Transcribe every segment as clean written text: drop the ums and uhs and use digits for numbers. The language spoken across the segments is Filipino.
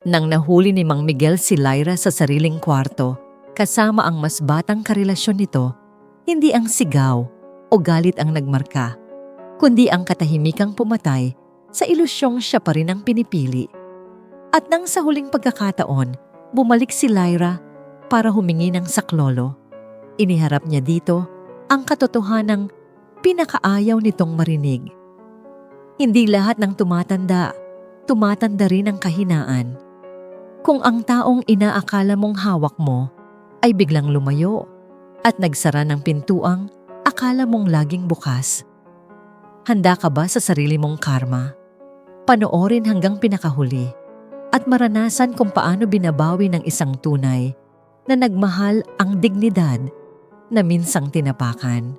Nang nahuli ni Mang Miguel si Lyra sa sariling kwarto, kasama ang mas batang karelasyon nito, hindi ang sigaw o galit ang nagmarka, kundi ang katahimikang pumatay sa ilusyong siya pa rin ang pinipili. At nang sa huling pagkakataon, bumalik si Lyra para humingi ng saklolo. Iniharap niya dito ang katotohanang pinakaayaw nitong marinig. Hindi lahat ng tumatanda rin ang kahinaan. Kung ang taong inaakala mong hawak mo ay biglang lumayo at nagsara ng pintuang akala mong laging bukas. Handa ka ba sa sarili mong karma? Panoorin hanggang pinakahuli at maranasan kung paano binabawi ng isang tunay na nagmahal ang dignidad na minsang tinapakan.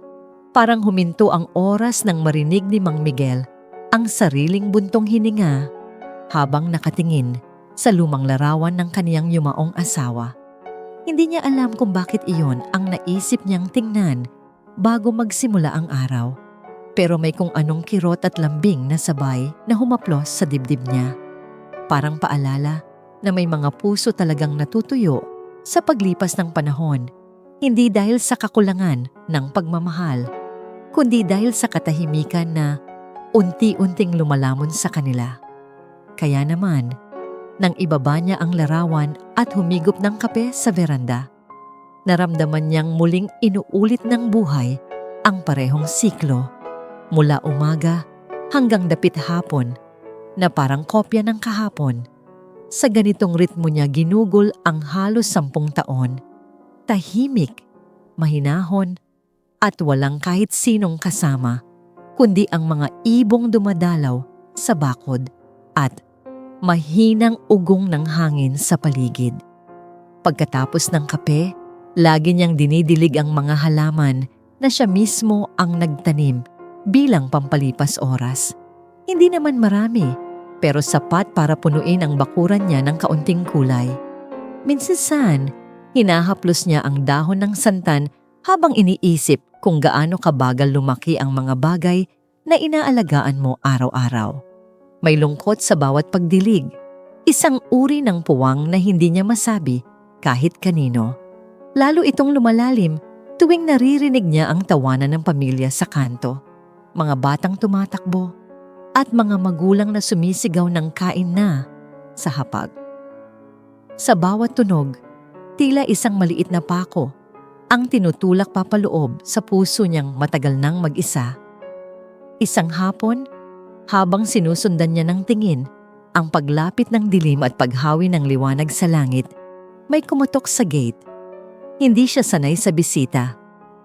Parang huminto ang oras nang marinig ni Mang Miguel ang sariling buntong hininga habang nakatingin sa lumang larawan ng kaniyang yumaong asawa. Hindi niya alam kung bakit iyon ang naisip niyang tingnan bago magsimula ang araw. Pero may kung anong kirot at lambing na sabay na humaplos sa dibdib niya. Parang paalala na may mga puso talagang natutuyo sa paglipas ng panahon, hindi dahil sa kakulangan ng pagmamahal, kundi dahil sa katahimikan na unti-unting lumalamon sa kanila. Kaya naman, nang ibaba niya ang larawan at humigop ng kape sa veranda, naramdaman niyang muling inuulit ng buhay ang parehong siklo mula umaga hanggang dapit hapon na parang kopya ng kahapon. Sa ganitong ritmo niya ginugol ang halos 10 taon. Tahimik, mahinahon, at walang kahit sinong kasama, kundi ang mga ibong dumadalaw sa bakod at mahinang ugong ng hangin sa paligid. Pagkatapos ng kape, lagi niyang dinidilig ang mga halaman na siya mismo ang nagtanim bilang pampalipas oras. Hindi naman marami, pero sapat para punuin ang bakuran niya ng kaunting kulay. Minsan, hinahaplos niya ang dahon ng santan habang iniisip kung gaano kabagal lumaki ang mga bagay na inaalagaan mo araw-araw. May lungkot sa bawat pagdilig, isang uri ng puwang na hindi niya masabi kahit kanino. Lalo itong lumalalim tuwing naririnig niya ang tawanan ng pamilya sa kanto, mga batang tumatakbo, at mga magulang na sumisigaw ng kain na sa hapag. Sa bawat tunog, tila isang maliit na pako ang tinutulak papaloob sa puso niyang matagal nang mag-isa. Isang hapon, habang sinusundan niya ng tingin ang paglapit ng dilim at paghawi ng liwanag sa langit, may kumutok sa gate. Hindi siya sanay sa bisita,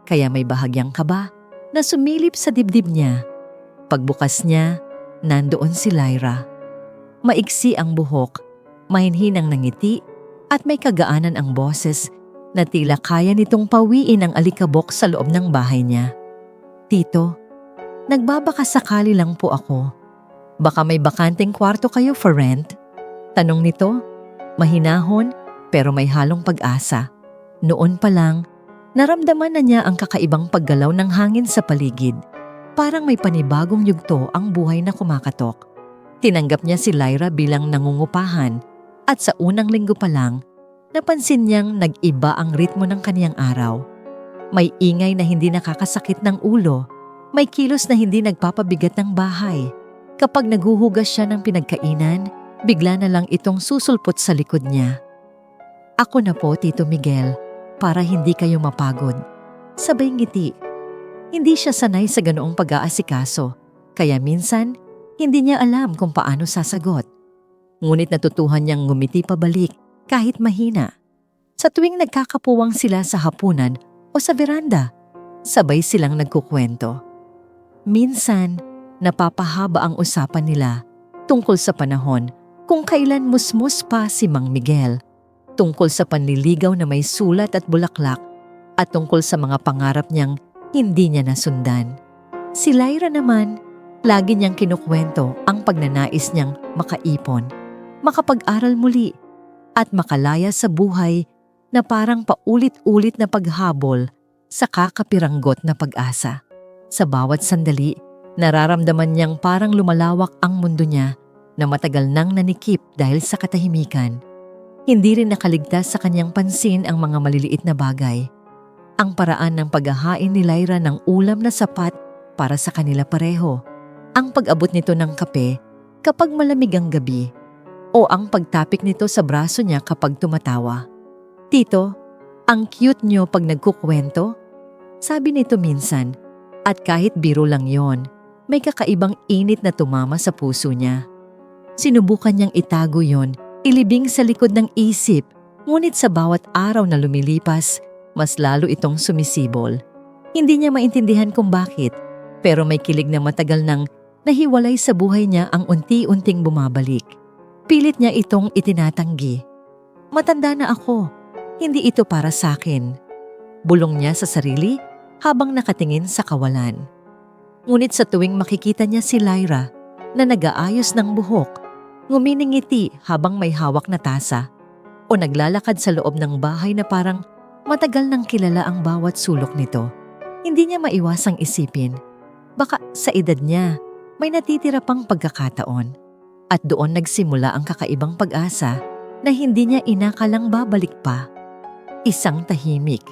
kaya may bahagyang kaba na sumilip sa dibdib niya. Pagbukas niya, nandoon si Lyra. Maiksi ang buhok, mahinhinang nangiti, at may kagaanan ang boses na tila kaya nitong pawiin ang alikabok sa loob ng bahay niya. "Tito, nagbabakasakali lang po ako. Baka may bakanteng kwarto kayo for rent?" Tanong nito, mahinahon pero may halong pag-asa. Noon pa lang, naramdaman na niya ang kakaibang paggalaw ng hangin sa paligid. Parang may panibagong yugto ang buhay na kumakatok. Tinanggap niya si Lyra bilang nangungupahan at sa unang linggo pa lang, napansin niyang nag-iba ang ritmo ng kaniyang araw. May ingay na hindi nakakasakit ng ulo, may kilos na hindi nagpapabigat ng bahay. Kapag naguhugas siya ng pinagkainan, bigla na lang itong susulpot sa likod niya. "Ako na po, Tito Miguel, para hindi kayo mapagod." Sabay ngiti. Hindi siya sanay sa ganoong pag-aasikaso, kaya minsan hindi niya alam kung paano sasagot. Ngunit natutuhan niyang ngumiti pabalik kahit mahina. Sa tuwing nagkakapuwang sila sa hapunan o sa veranda, sabay silang nagkukwento. Minsan, napapahaba ang usapan nila tungkol sa panahon kung kailan musmus pa si Mang Miguel, tungkol sa panliligaw na may sulat at bulaklak, at tungkol sa mga pangarap niyang hindi niya nasundan. Si Lyra naman, lagi niyang kinukwento ang pagnanais niyang makaipon, makapag-aral muli, at makalaya sa buhay na parang paulit-ulit na paghabol sa kakapiranggot na pag-asa. Sa bawat sandali, nararamdaman niyang parang lumalawak ang mundo niya na matagal nang nanikip dahil sa katahimikan. Hindi rin nakaligtas sa kanyang pansin ang mga maliliit na bagay. Ang paraan ng paghahain ni Lyra ng ulam na sapat para sa kanila pareho. Ang pag-abot nito ng kape kapag malamig ang gabi. O ang pagtapik nito sa braso niya kapag tumatawa. "Tito, ang cute niyo pag nagkukwento," sabi nito minsan. At kahit biro lang yon, may kakaibang init na tumama sa puso niya. Sinubukan niyang itago yon, ilibing sa likod ng isip, ngunit sa bawat araw na lumilipas, mas lalo itong sumisibol. Hindi niya maintindihan kung bakit, pero may kilig na matagal nang nahiwalay sa buhay niya ang unti-unting bumabalik. Pilit niya itong itinatanggi. "Matanda na ako, hindi ito para sa akin," bulong niya sa sarili habang nakatingin sa kawalan. Ngunit sa tuwing makikita niya si Lyra na nag-aayos ng buhok, nguminingiti habang may hawak na tasa, o naglalakad sa loob ng bahay na parang matagal nang kilala ang bawat sulok nito, hindi niya maiwasang isipin, baka sa edad niya may natitira pang pagkakataon. At doon nagsimula ang kakaibang pag-asa na hindi niya inakalang babalik pa. Isang tahimik,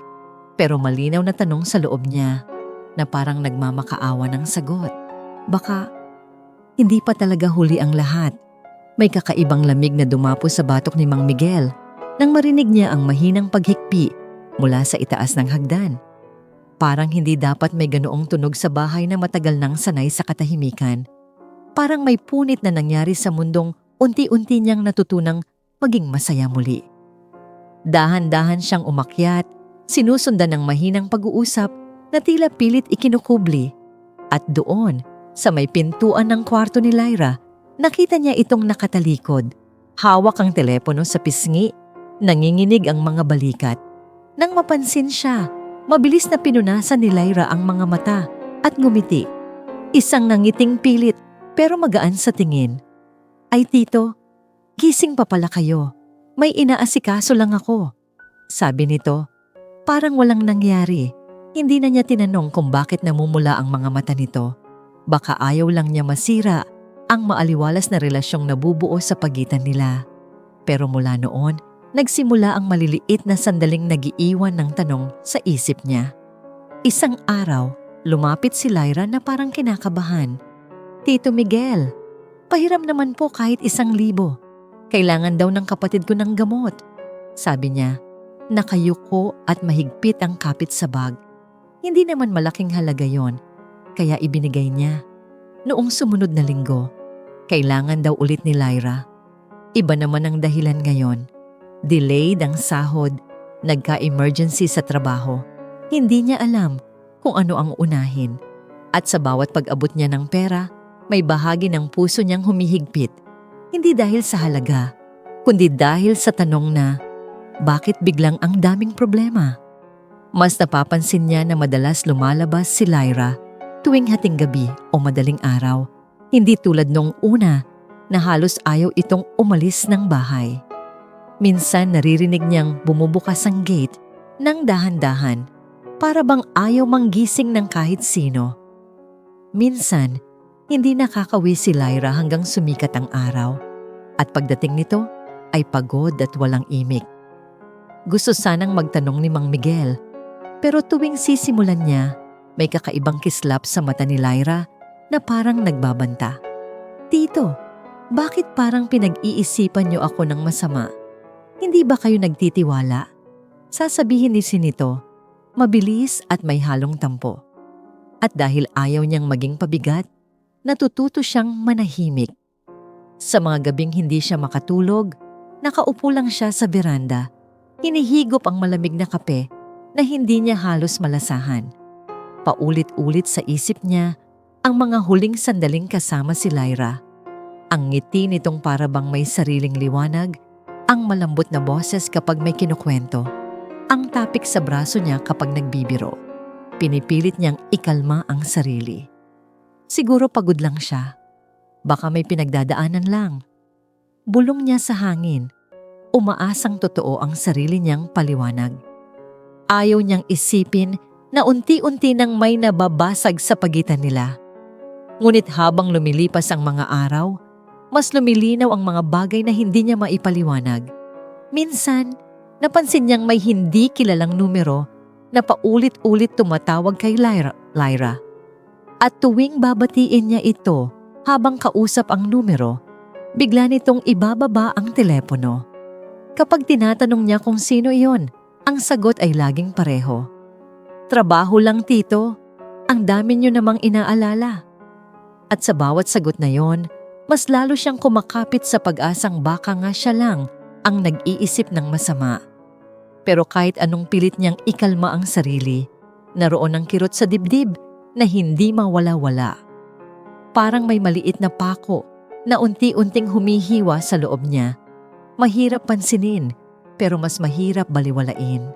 pero malinaw na tanong sa loob niya na parang nagmamakaawa ng sagot. Baka hindi pa talaga huli ang lahat. May kakaibang lamig na dumapo sa batok ni Mang Miguel nang marinig niya ang mahinang paghikpi mula sa itaas ng hagdan. Parang hindi dapat may ganoong tunog sa bahay na matagal nang sanay sa katahimikan. Parang may punit na nangyari sa mundong unti-unti niyang natutunang maging masaya muli. Dahan-dahan siyang umakyat, sinusundan ng mahinang pag-uusap na tila pilit ikinukubli. At doon, sa may pintuan ng kwarto ni Lyra, nakita niya itong nakatalikod. Hawak ang telepono sa pisngi, nanginginig ang mga balikat. Nang mapansin siya, mabilis na pinunasan ni Lyra ang mga mata at ngumiti. Isang nangiting pilit pero magaan sa tingin. "Ay tito, gising pa pala kayo. May inaasikaso lang ako," sabi nito. Parang walang nangyari. Hindi na niya tinanong kung bakit namumula ang mga mata nito. Baka ayaw lang niya masira ang maaliwalas na relasyong nabubuo sa pagitan nila. Pero mula noon, nagsimula ang maliliit na sandaling nag-iiwan ng tanong sa isip niya. Isang araw, lumapit si Lyra na parang kinakabahan. "Tito Miguel, pahiram naman po kahit 1,000. Kailangan daw ng kapatid ko ng gamot," sabi niya. Nakayuko at mahigpit ang kapit sa bag. Hindi naman malaking halaga yon, kaya ibinigay niya. Noong sumunod na linggo, kailangan daw ulit ni Lyra. Iba naman ang dahilan ngayon. Delayed ang sahod, nagka-emergency sa trabaho. Hindi niya alam kung ano ang unahin. At sa bawat pag-abot niya ng pera, may bahagi ng puso niyang humihigpit. Hindi dahil sa halaga, kundi dahil sa tanong na, bakit biglang ang daming problema? Mas napapansin niya na madalas lumalabas si Lyra tuwing hating gabi o madaling araw. Hindi tulad nung una na halos ayaw itong umalis ng bahay. Minsan naririnig niyang bumubukas ang gate ng dahan-dahan para bang ayaw manggising ng kahit sino. Minsan, hindi nakakawi si Lyra hanggang sumikat ang araw. At pagdating nito, ay pagod at walang imik. Gusto sanang magtanong ni Mang Miguel, pero tuwing sisimulan niya, may kakaibang kislap sa mata ni Lyra na parang nagbabanta. "Tito, bakit parang pinag-iisipan niyo ako ng masama? Hindi ba kayo nagtitiwala?" Sasabihin ni Sinito, mabilis at may halong tampo. At dahil ayaw niyang maging pabigat, natututo siyang manahimik. Sa mga gabing hindi siya makatulog, nakaupo lang siya sa beranda. Hinihigop ang malamig na kape na hindi niya halos malasahan. Paulit-ulit sa isip niya ang mga huling sandaling kasama si Lyra. Ang ngiti nitong para bang may sariling liwanag, ang malambot na boses kapag may kinukwento, ang tapik sa braso niya kapag nagbibiro. Pinipilit niyang ikalma ang sarili. Siguro pagod lang siya. Baka may pinagdadaanan lang. Bulong niya sa hangin. Umaasang totoo ang sarili niyang paliwanag. Ayaw niyang isipin na unti-unti nang may nababasag sa pagitan nila. Ngunit habang lumilipas ang mga araw, mas lumilinaw ang mga bagay na hindi niya maipaliwanag. Minsan, napansin niyang may hindi kilalang numero na paulit-ulit tumatawag kay Lyra. At tuwing babatiin niya ito habang kausap ang numero, bigla nitong ibababa ang telepono. Kapag tinatanong niya kung sino iyon, ang sagot ay laging pareho. Trabaho lang, tito. Ang dami niyo namang inaalala. At sa bawat sagot na yon, mas lalo siyang kumakapit sa pag-asang baka nga siya lang ang nag-iisip ng masama. Pero kahit anong pilit niyang ikalma ang sarili, naroon ang kirot sa dibdib na hindi mawala-wala. Parang may maliit na pako na unti-unting humihiwa sa loob niya. Mahirap pansinin, pero mas mahirap baliwalain.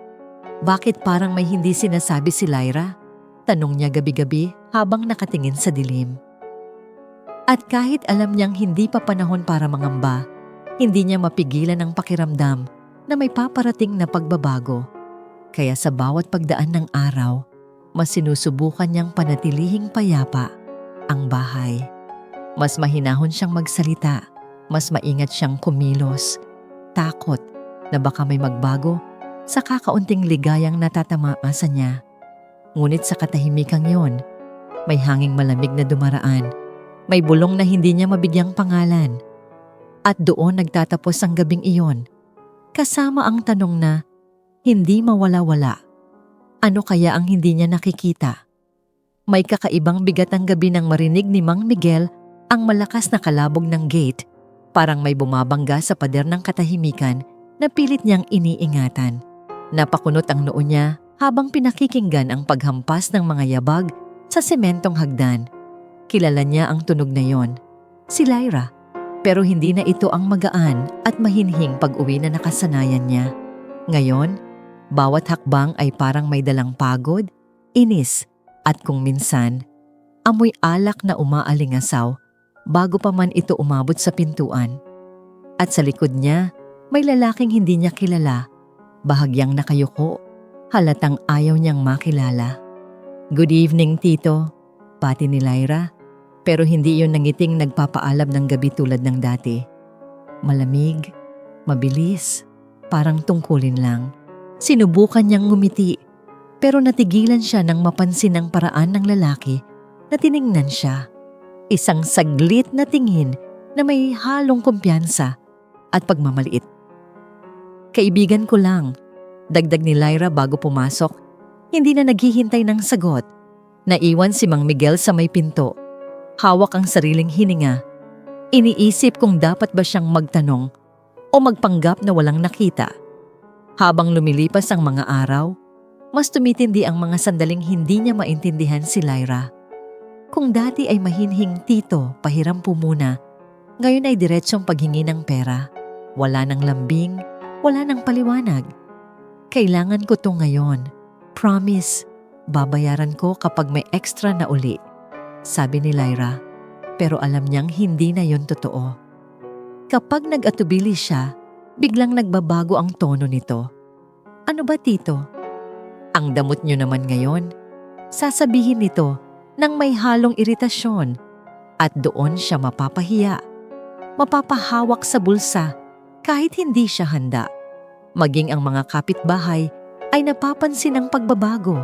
Bakit parang may hindi sinasabi si Lyra? Tanong niya gabi-gabi habang nakatingin sa dilim. At kahit alam niyang hindi pa panahon para mangamba, hindi niya mapigilan ang pakiramdam na may paparating na pagbabago. Kaya sa bawat pagdaan ng araw, mas sinusubukan niyang panatilihing payapa ang bahay. Mas mahinahon siyang magsalita, mas maingat siyang kumilos, takot na baka may magbago sa kakaunting ligayang natatamaan sa niya. Ngunit sa katahimikang yon, may hanging malamig na dumaraan, may bulong na hindi niya mabigyang pangalan. At doon nagtatapos ang gabing iyon, kasama ang tanong na hindi mawala-wala. Ano kaya ang hindi niya nakikita? May kakaibang bigat ang gabi nang marinig ni Mang Miguel ang malakas na kalabog ng gate, parang may bumabangga sa pader ng katahimikan na pilit niyang iniingatan. Napakunot ang noo niya habang pinakikinggan ang paghampas ng mga yabag sa sementong hagdan. Kilala niya ang tunog na yon, si Lyra, pero hindi na ito ang magaan at mahinhing pag-uwi na nakasanayan niya. Ngayon, bawat hakbang ay parang may dalang pagod, inis, at kung minsan, amoy alak na umaalingasaw bago pa man ito umabot sa pintuan. At sa likod niya, may lalaking hindi niya kilala, bahagyang nakayuko, halatang ayaw niyang makilala. "Good evening, tito," pati ni Lyra, pero hindi iyon nangiting nagpapaalam ng gabi tulad ng dati. Malamig, mabilis, parang tungkulin lang. Sinubukan niyang ngumiti, pero natigilan siya nang mapansin ang paraan ng lalaki na tiningnan siya. Isang saglit na tingin na may halong kumpiyansa at pagmamaliit. "Kaibigan ko lang," dagdag ni Lyra bago pumasok. Hindi na naghihintay ng sagot. Naiwan si Mang Miguel sa may pinto. Hawak ang sariling hininga. Iniisip kung dapat ba siyang magtanong o magpanggap na walang nakita. Habang lumilipas ang mga araw, mas tumitindi ang mga sandaling hindi niya maintindihan si Lyra. Kung dati ay mahinhing, "Tito, pahiram po muna," ngayon ay diretsong paghingi ng pera. Wala ng lambing, wala ng paliwanag. "Kailangan ko to ngayon. Promise, babayaran ko kapag may extra na uli," sabi ni Lyra, pero alam niyang hindi na yon totoo. Kapag nag-atubili siya, biglang nagbabago ang tono nito. "Ano ba, tito? Ang damot niyo naman ngayon," sasabihin nito nang may halong iritasyon, at doon siya mapapahiya. Mapapahawak sa bulsa kahit hindi siya handa. Maging ang mga kapitbahay ay napapansin ang pagbabago.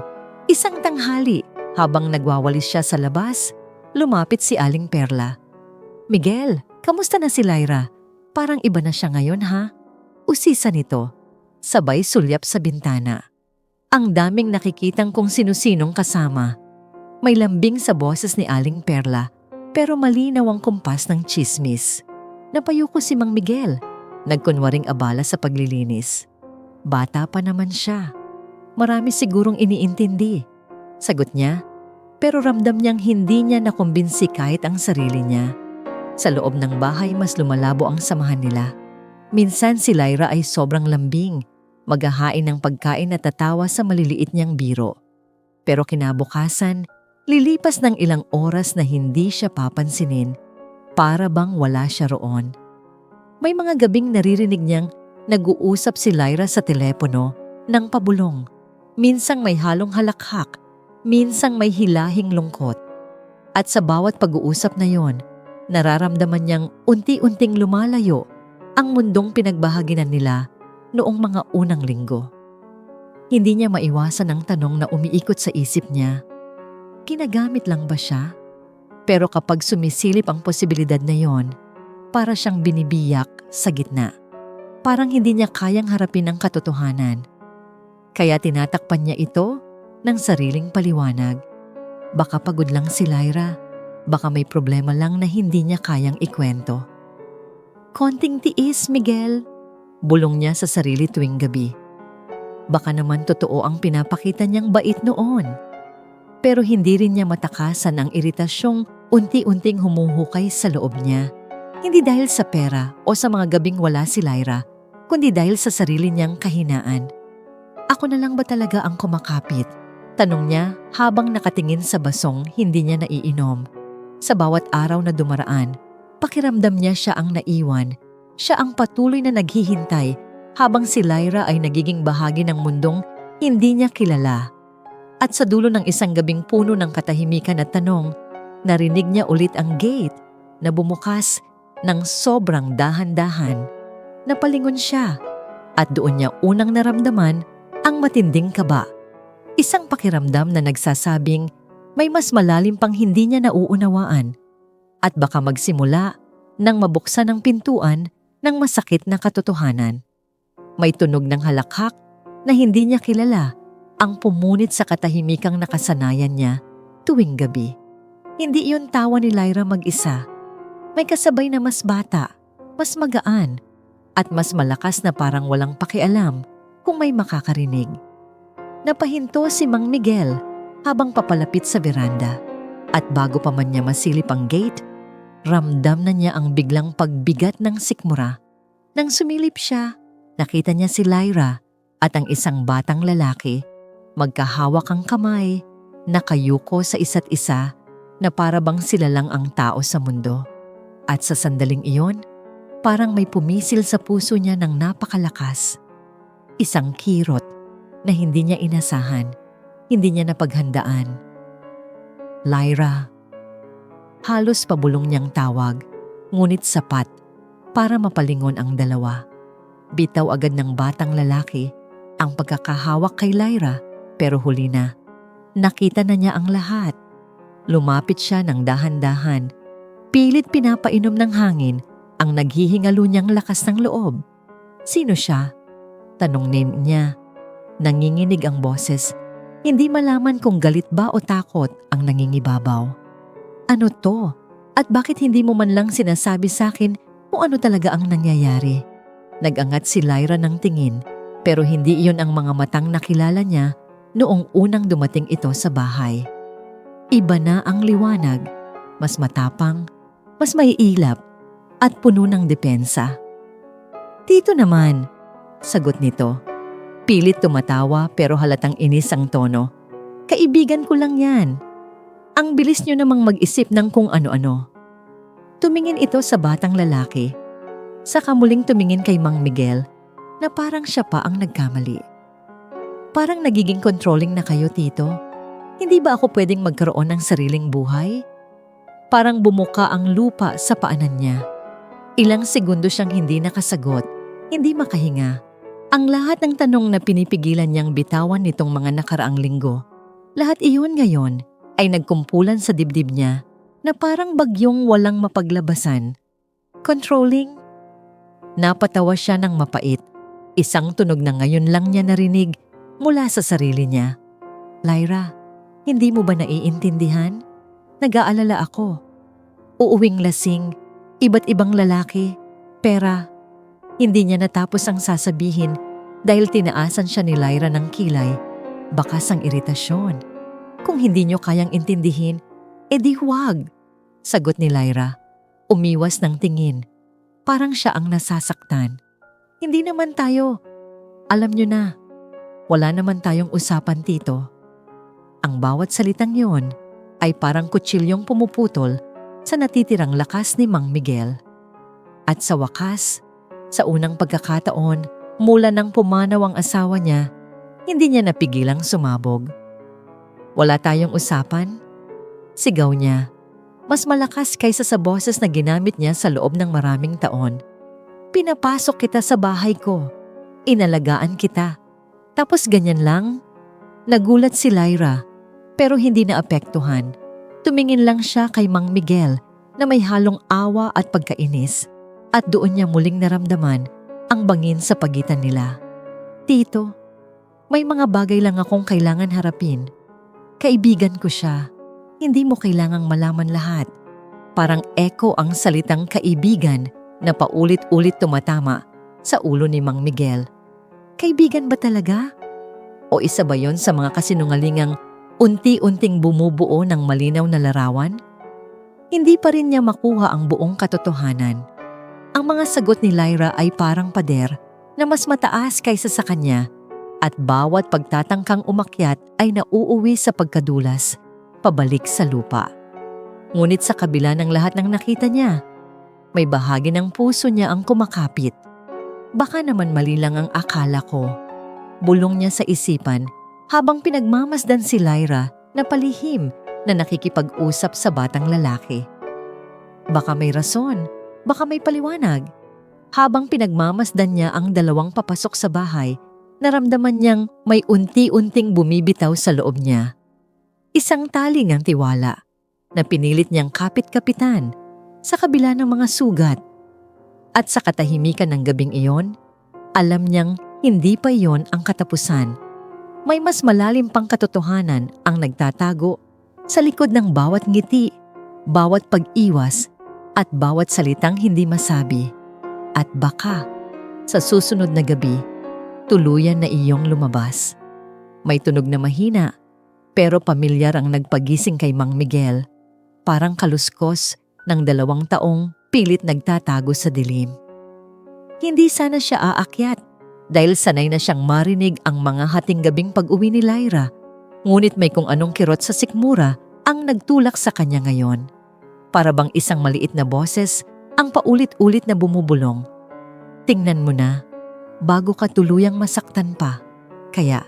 Isang tanghali, habang nagwawalis siya sa labas, lumapit si Aling Perla. "Miguel, kamusta na si Lyra? Parang iba na siya ngayon, ha?" Usisa nito, sabay sulyap sa bintana. Ang daming nakikitang kung sino-sinong kasama. May lambing sa boses ni Aling Perla, pero malinaw ang kumpas ng tsismis. Napayuko si Mang Miguel, nagkunwaring abala sa paglilinis. Bata pa naman siya. Marami sigurong iniintindi, sagot niya, pero ramdam niyang hindi niya nakumbinsi kahit ang sarili niya. Sa loob ng bahay mas lumalabo ang samahan nila. Minsan si Lyra ay sobrang lambing, maghahain ng pagkain at tatawa sa maliliit niyang biro. Pero kinabukasan, lilipas ng ilang oras na hindi siya papansinin, para bang wala siya roon. May mga gabing naririnig niyang nag-uusap si Lyra sa telepono ng pabulong. Minsang may halong halakhak, minsang may hilahing lungkot. At sa bawat pag-uusap na yon, Nararamdaman niyang unti-unting lumalayo ang mundong pinagbahaginan nila noong mga unang linggo. Hindi niya maiwasan ang tanong na umiikot sa isip niya. Ginagamit lang ba siya? Pero kapag sumisilip ang posibilidad na yon, para siyang binibiyak sa gitna. Parang hindi niya kayang harapin ang katotohanan. Kaya tinatakpan niya ito ng sariling paliwanag. Baka pagod lang si Lyra. Baka may problema lang na hindi niya kayang ikwento. Konting tiis, Miguel. Bulong niya sa sarili tuwing gabi. Baka naman totoo ang pinapakita niyang bait noon. Pero hindi rin niya matakasan ang iritasyong unti-unting humuhukay sa loob niya. Hindi dahil sa pera o sa mga gabing wala si Lyra, kundi dahil sa sarili niyang kahinaan. Ako na lang ba talaga ang kumakapit? Tanong niya habang nakatingin sa basong hindi niya naiinom. Sa bawat araw na dumaraan, pakiramdam niya siya ang naiwan. Siya ang patuloy na naghihintay habang si Lyra ay nagiging bahagi ng mundong hindi niya kilala. At sa dulo ng isang gabing puno ng katahimikan at tanong, narinig niya ulit ang gate na bumukas ng sobrang dahan-dahan. Napalingon siya at doon niya unang naramdaman ang matinding kaba. Isang pakiramdam na nagsasabing may mas malalim pang hindi niya nauunawaan at baka magsimula nang mabuksan ang pintuan ng masakit na katotohanan. May tunog ng halakhak na hindi niya kilala ang pumunit sa katahimikang nakasanayan niya tuwing gabi. Hindi iyon tawa ni Lyra mag-isa. May kasabay na mas bata, mas magaan, at mas malakas na parang walang pakialam kung may makakarinig. Napahinto si Mang Miguel habang papalapit sa veranda. At bago pa man niya masilip ang gate, ramdam na niya ang biglang pagbigat ng sikmura. Nang sumilip siya, nakita niya si Lyra at ang isang batang lalaki, magkahawak ang kamay, nakayuko sa isa't isa na para bang sila lang ang tao sa mundo. At sa sandaling iyon, parang may pumisil sa puso niya ng napakalakas. Isang kirot na hindi niya inasahan. Hindi niya napaghandaan. Lyra. Halos pabulong niyang tawag, ngunit sapat para mapalingon ang dalawa. Bitaw agad ng batang lalaki ang pagkakahawak kay Lyra, pero huli na. Nakita na niya ang lahat. Lumapit siya ng dahan-dahan. Pilit pinapainom ng hangin ang naghihingalo niyang lakas ng loob. Sino siya? Tanong niya. Nanginginig ang boses. Hindi malaman kung galit ba o takot ang nangingibabaw. Ano to? At bakit hindi mo man lang sinasabi sa akin kung ano talaga ang nangyayari? Nag-angat si Lyra ng tingin, pero hindi iyon ang mga matang nakilala niya noong unang dumating ito sa bahay. Iba na ang liwanag, mas matapang, mas maiilap, at puno ng depensa. Dito naman, sagot nito. Pilit tumatawa pero halatang inis ang tono. Kaibigan ko lang yan. Ang bilis niyo namang mag-isip ng kung ano-ano. Tumingin ito sa batang lalaki. Saka muling tumingin kay Mang Miguel na parang siya pa ang nagkamali. Parang nagiging controlling na kayo, Tito. Hindi ba ako pwedeng magkaroon ng sariling buhay? Parang bumuka ang lupa sa paanan niya. Ilang segundo siyang hindi nakasagot, hindi makahinga. Ang lahat ng tanong na pinipigilan niyang bitawan nitong mga nakaraang linggo, lahat iyon ngayon ay nagkumpulan sa dibdib niya na parang bagyong walang mapaglabasan. Controlling? Napatawa siya ng mapait. Isang tunog na ngayon lang niya narinig mula sa sarili niya. Lyra, hindi mo ba naiintindihan? Nag-aalala ako. Uuwing lasing, iba't ibang lalaki, pera. Hindi niya natapos ang sasabihin dahil tinaasan siya ni Lyra ng kilay, bakas ang iritasyon. Kung hindi niyo kayang intindihin, edi huwag, sagot ni Lyra. Umiwas ng tingin. Parang siya ang nasasaktan. Hindi naman tayo. Alam niyo na, wala naman tayong usapan, Tito. Ang bawat salitang yon ay parang kutsilyong pumuputol sa natitirang lakas ni Mang Miguel. At sa wakas, sa unang pagkakataon, mula nang pumanaw ang asawa niya, hindi niya napigilang sumabog. Wala tayong usapan? Sigaw niya. mas malakas kaysa sa boses na ginamit niya sa loob ng maraming taon. Pinapasok kita sa bahay ko. Inalagaan kita. Tapos ganyan lang? Nagulat si Lyra, pero hindi naapektuhan. Tumingin lang siya kay Mang Miguel na may halong awa at pagkainis, at doon niya muling naramdaman ang bangin sa pagitan nila. Tito, may mga bagay lang akong kailangan harapin. Kaibigan ko siya. Hindi mo kailangang malaman lahat. Parang echo ang salitang kaibigan na paulit-ulit tumatama sa ulo ni Mang Miguel. Kaibigan ba talaga? O isa ba yon sa mga kasinungalingang unti-unting bumubuo ng malinaw na larawan? Hindi pa rin niya makuha ang buong katotohanan. Ang mga sagot ni Lyra ay parang pader na mas mataas kaysa sa kanya, at bawat pagtatangkang umakyat ay nauuwi sa pagkadulas, pabalik sa lupa. Ngunit sa kabila ng lahat ng nakita niya, may bahagi ng puso niya ang kumakapit. Baka naman mali lang ang akala ko. Bulong niya sa isipan habang pinagmamasdan si Lyra na palihim na nakikipag-usap sa batang lalaki. Baka may rason, baka may paliwanag. Habang pinagmamasdan niya ang dalawang papasok sa bahay, naramdaman niyang may unti-unting bumibitaw sa loob niya. Isang taling ang tiwala na pinilit niyang kapit-kapitan sa kabila ng mga sugat. At sa katahimikan ng gabing iyon, alam niyang hindi pa iyon ang katapusan. May mas malalim pang katotohanan ang nagtatago sa likod ng bawat ngiti, bawat pag-iwas, at bawat salitang hindi masabi. At baka, sa susunod na gabi, tuluyan na iyong lumabas. May tunog na mahina, pero pamilyar ang nagpagising kay Mang Miguel. Parang kaluskos ng 2 taong pilit nagtatago sa dilim. Hindi sana siya aakyat dahil sanay na siyang marinig ang mga hating-gabing pag-uwi ni Lyra. Ngunit may kung anong kirot sa sikmura ang nagtulak sa kanya ngayon. Para bang isang maliit na boses ang paulit-ulit na bumubulong. Tingnan mo na, bago ka tuluyang masaktan pa. Kaya,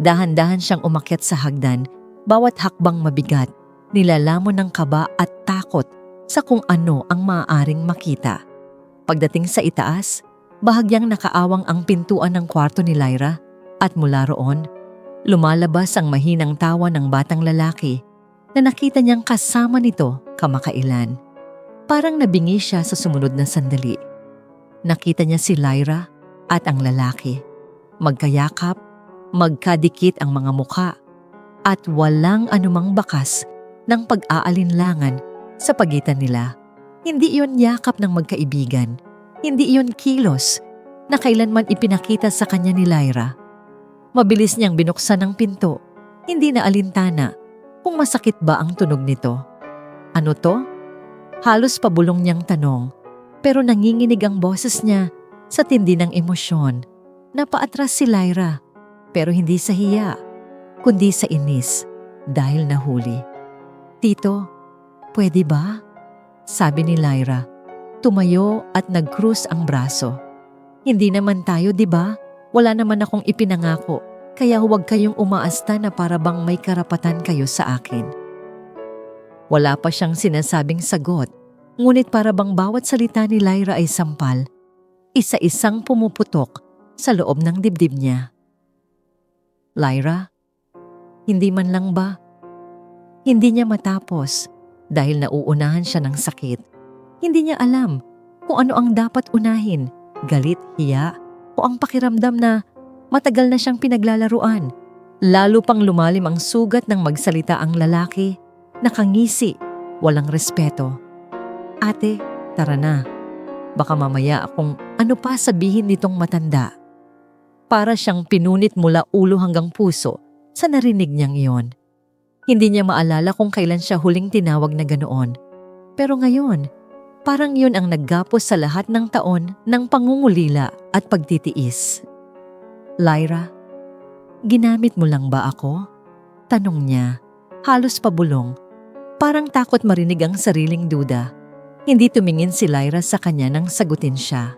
dahan-dahan siyang umakyat sa hagdan, bawat hakbang mabigat, nilalamon ng kaba at takot sa kung ano ang maaaring makita. Pagdating sa itaas, bahagyang nakaawang ang pintuan ng kwarto ni Lyra, at mula roon, lumalabas ang mahinang tawa ng batang lalaki na nakita niyang kasama nito kamakailan. Parang nabingi siya sa sumunod na sandali. Nakita niya si Lyra at ang lalaki. Magkayakap, magkadikit ang mga mukha, at walang anumang bakas ng pag-aalinlangan sa pagitan nila. Hindi iyon yakap ng magkaibigan. Hindi iyon kilos na kailanman ipinakita sa kanya ni Lyra. Mabilis niyang binuksan ang pinto. Hindi na alintana kung masakit ba ang tunog nito. Ano to? Halos pabulong niyang tanong, pero nanginginig ang boses niya sa tindi ng emosyon. Napaatras si Lyra, pero hindi sa hiya, kundi sa inis dahil nahuli. Tito, pwede ba? Sabi ni Lyra. Tumayo at nag-cross ang braso. Hindi naman tayo, di ba? Wala naman akong ipinangako, kaya huwag kayong umaasta na para bang may karapatan kayo sa akin. Wala pa siyang sinasabing sagot, ngunit para bang bawat salita ni Lyra ay sampal, isa-isang pumuputok sa loob ng dibdib niya. Lyra, hindi man lang ba? Hindi niya matapos dahil nauunahan siya ng sakit. Hindi niya alam kung ano ang dapat unahin, galit, hiya, o ang pakiramdam na matagal na siyang pinaglalaruan. Lalo pang lumalim ang sugat ng magsalita ang lalaki, nakangisi, walang respeto. Ate, tara na. Baka mamaya kung ano pa sabihin nitong matanda. Para siyang pinunit mula ulo hanggang puso sa narinig niyang iyon. Hindi niya maalala kung kailan siya huling tinawag na ganoon. Pero ngayon, parang yun ang naggapos sa lahat ng taon ng pangungulila at pagtitiis. Lyra, ginamit mo lang ba ako? Tanong niya, halos pabulong. Parang takot marinig ang sariling duda. Hindi tumingin si Lyra sa kanya nang sagutin siya.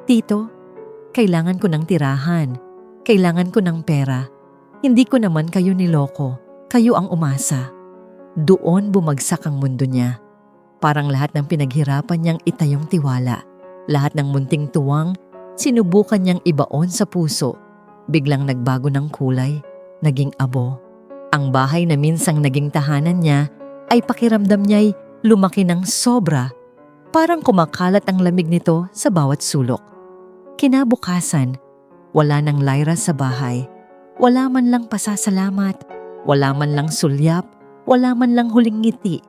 Tito, kailangan ko ng tirahan. Kailangan ko ng pera. Hindi ko naman kayo niloko. Kayo ang umasa. Doon bumagsak ang mundo niya. Parang lahat ng pinaghirapan niyang itayong tiwala, lahat ng munting tuwang, sinubukan niyang ibaon sa puso. Biglang nagbago ng kulay, naging abo. Ang bahay na minsang naging tahanan niya ay pakiramdam niya'y lumaki ng sobra. Parang kumakalat ang lamig nito sa bawat sulok. Kinabukasan, wala nang Lyra sa bahay. Wala man lang pasasalamat, wala man lang sulyap, wala man lang huling ngiti.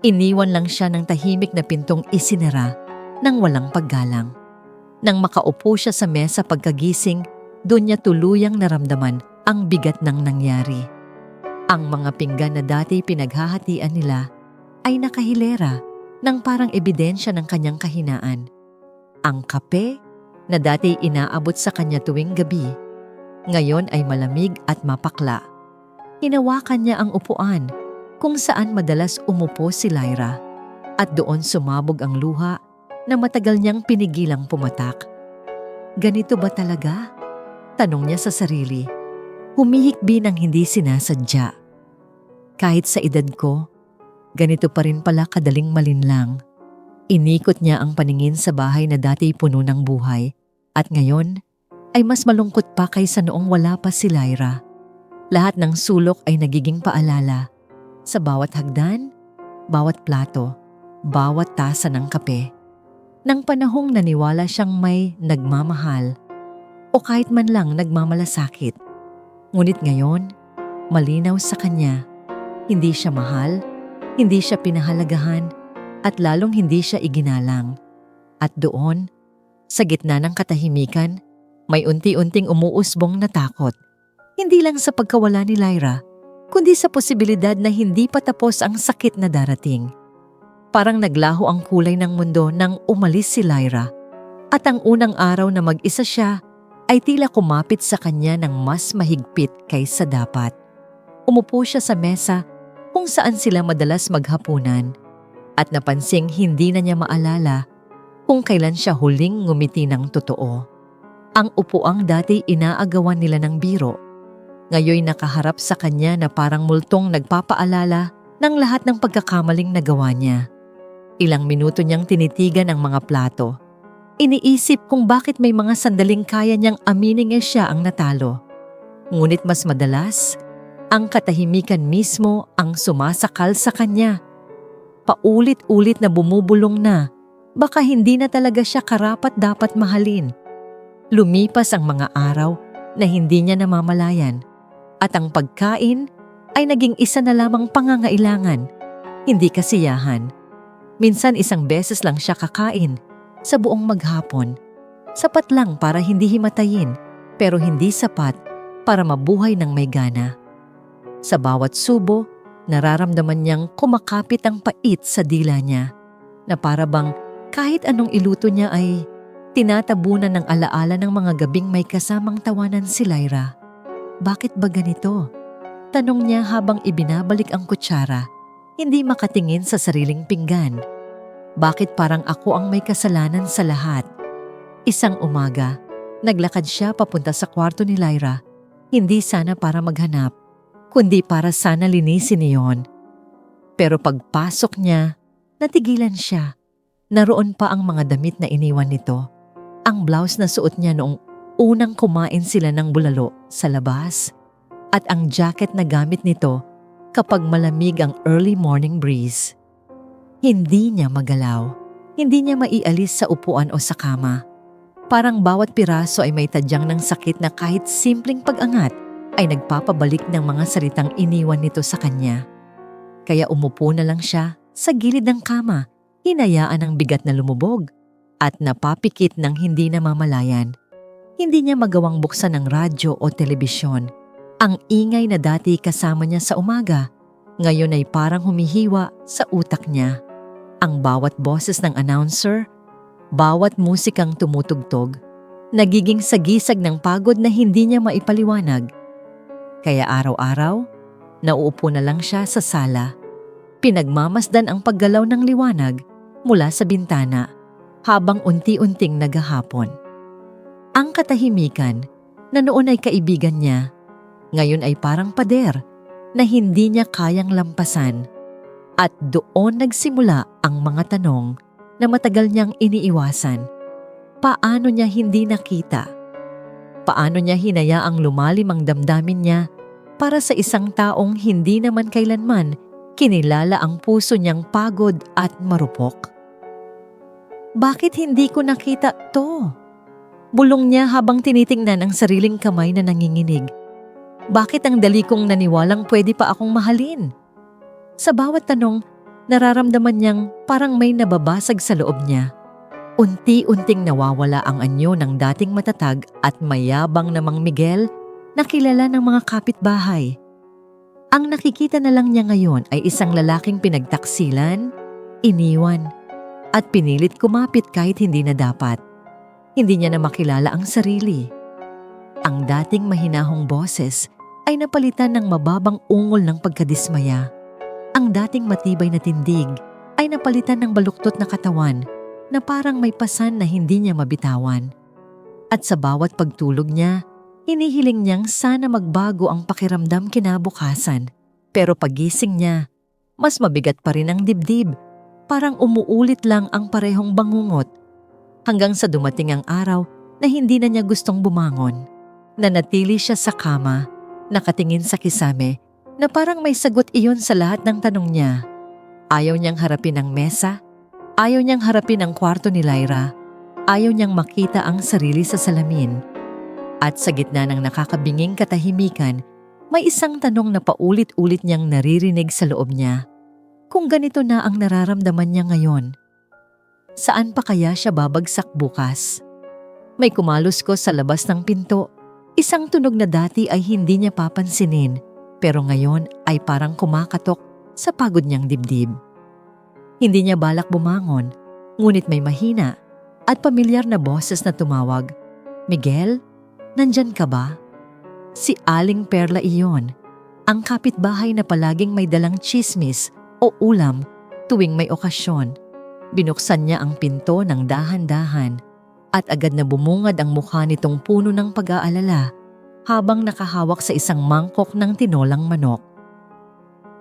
Iniwan lang siya ng tahimik na pintong isinara nang walang paggalang. Nang makaupo siya sa mesa pagkagising, doon niya tuluyang naramdaman ang bigat ng nangyari. Ang mga pinggan na dati pinaghahatian nila ay nakahilera nang parang ebidensya ng kanyang kahinaan. Ang kape na dati inaabot sa kanya tuwing gabi, ngayon ay malamig at mapakla. Hinawakan niya ang upuan kung saan madalas umupo si Lyra at doon sumabog ang luha na matagal niyang pinigilang pumatak. Ganito ba talaga? Tanong niya sa sarili. Humihikbi ng hindi sinasadya. Kahit sa edad ko, ganito pa rin pala kadaling malinlang. Inikot niya ang paningin sa bahay na dati puno ng buhay at ngayon ay mas malungkot pa kaysa noong wala pa si Lyra. Lahat ng sulok ay nagiging paalala. Sa bawat hagdan, bawat plato, bawat tasa ng kape. Nang panahong naniwala siyang may nagmamahal o kahit man lang nagmamalasakit. Ngunit ngayon, malinaw sa kanya, hindi siya mahal, hindi siya pinahalagahan, at lalong hindi siya iginalang. At doon, sa gitna ng katahimikan, may unti-unting umuusbong na takot. Hindi lang sa pagkawala ni Lyra, kundi sa posibilidad na hindi pa tapos ang sakit na darating. Parang naglaho ang kulay ng mundo nang umalis si Lyra, at ang unang araw na mag-isa siya ay tila kumapit sa kanya ng mas mahigpit kaysa dapat. Umupo siya sa mesa kung saan sila madalas maghapunan at napansing hindi na niya maalala kung kailan siya huling ngumiti ng totoo. Ang upuang dati inaagawan nila ng biro, ngayon nakaharap sa kanya na parang multong nagpapaalala ng lahat ng pagkakamaling nagawa niya. Ilang minuto niyang tinitigan ang mga plato. Iniisip kung bakit may mga sandaling kaya niyang aminin siya ang natalo. Ngunit mas madalas, ang katahimikan mismo ang sumasakal sa kanya. Paulit-ulit na bumubulong na, baka hindi na talaga siya karapat-dapat mahalin. Lumipas ang mga araw na hindi niya namamalayan. At ang pagkain ay naging isa na lamang pangangailangan, hindi kasiyahan. Minsan isang beses lang siya kakain sa buong maghapon. Sapat lang para hindi himatayin, pero hindi sapat para mabuhay ng may gana. Sa bawat subo, nararamdaman niyang kumakapit ang pait sa dila niya, na para bang kahit anong iluto niya ay tinatabunan ng alaala ng mga gabing may kasamang tawanan si Lyra. Bakit ba ganito? Tanong niya habang ibinabalik ang kutsara, hindi makatingin sa sariling pinggan. Bakit parang ako ang may kasalanan sa lahat? Isang umaga, naglakad siya papunta sa kwarto ni Lyra, hindi sana para maghanap, kundi para sana linisin iyon. Pero pagpasok niya, natigilan siya. Naroon pa ang mga damit na iniwan nito. Ang blouse na suot niya noong unang kumain sila ng bulalo sa labas at ang jacket na gamit nito kapag malamig ang early morning breeze. Hindi niya magalaw, hindi niya maialis sa upuan o sa kama. Parang bawat piraso ay may tadyang ng sakit na kahit simpleng pag-angat ay nagpapabalik ng mga salitang iniwan nito sa kanya. Kaya umupo na lang siya sa gilid ng kama, hinayaan ang bigat na lumubog at napapikit ng hindi namamalayan. Hindi niya magawang buksan ng radyo o telebisyon. Ang ingay na dati kasama niya sa umaga, ngayon ay parang humihiwa sa utak niya. Ang bawat boses ng announcer, bawat musikang tumutugtog, nagiging sagisag ng pagod na hindi niya maipaliwanag. Kaya araw-araw, nauupo na lang siya sa sala. Pinagmamasdan ang paggalaw ng liwanag mula sa bintana habang unti-unting naghahapon. Ang katahimikan na noon ay kaibigan niya, ngayon ay parang pader na hindi niya kayang lampasan. At doon nagsimula ang mga tanong na matagal niyang iniiwasan. Paano niya hindi nakita? Paano niya hinayaang lumalim ang damdamin niya para sa isang taong hindi naman kailanman kinilala ang puso niyang pagod at marupok? Bakit hindi ko nakita to? Bulong niya habang tinitingnan ang sariling kamay na nanginginig. Bakit ang dali kong naniwalang pwede pa akong mahalin? Sa bawat tanong, nararamdaman niyang parang may nababasag sa loob niya. Unti-unting nawawala ang anyo ng dating matatag at mayabang na Mang Miguel na kilala ng mga kapitbahay. Ang nakikita na lang niya ngayon ay isang lalaking pinagtaksilan, iniwan, at pinilit kumapit kahit hindi na dapat. Hindi niya na makilala ang sarili. Ang dating mahinahong boses ay napalitan ng mababang ungol ng pagkadismaya. Ang dating matibay na tindig ay napalitan ng baluktot na katawan na parang may pasan na hindi niya mabitawan. At sa bawat pagtulog niya, hinihiling niyang sana magbago ang pakiramdam kinabukasan. Pero pagising niya, mas mabigat pa rin ang dibdib. Parang umuulit lang ang parehong bangungot. Hanggang sa dumating ang araw na hindi na niya gustong bumangon. Nanatili siya sa kama, nakatingin sa kisame na parang may sagot iyon sa lahat ng tanong niya. Ayaw niyang harapin ang mesa, ayaw niyang harapin ang kwarto ni Lyra, ayaw niyang makita ang sarili sa salamin. At sa gitna ng nakakabinging katahimikan, may isang tanong na paulit-ulit niyang naririnig sa loob niya. Kung ganito na ang nararamdaman niya ngayon, saan pa kaya siya babagsak bukas? May kumaluskos sa labas ng pinto. Isang tunog na dati ay hindi niya papansinin, pero ngayon ay parang kumakatok sa pagod niyang dibdib. Hindi niya balak bumangon, ngunit may mahina at pamilyar na boses na tumawag. Miguel, nandyan ka ba? Si Aling Perla iyon, ang kapitbahay na palaging may dalang tsismis o ulam tuwing may okasyon. Binuksan niya ang pinto ng dahan-dahan at agad na bumungad ang mukha nitong puno ng pag-aalala habang nakahawak sa isang mangkok ng tinolang manok.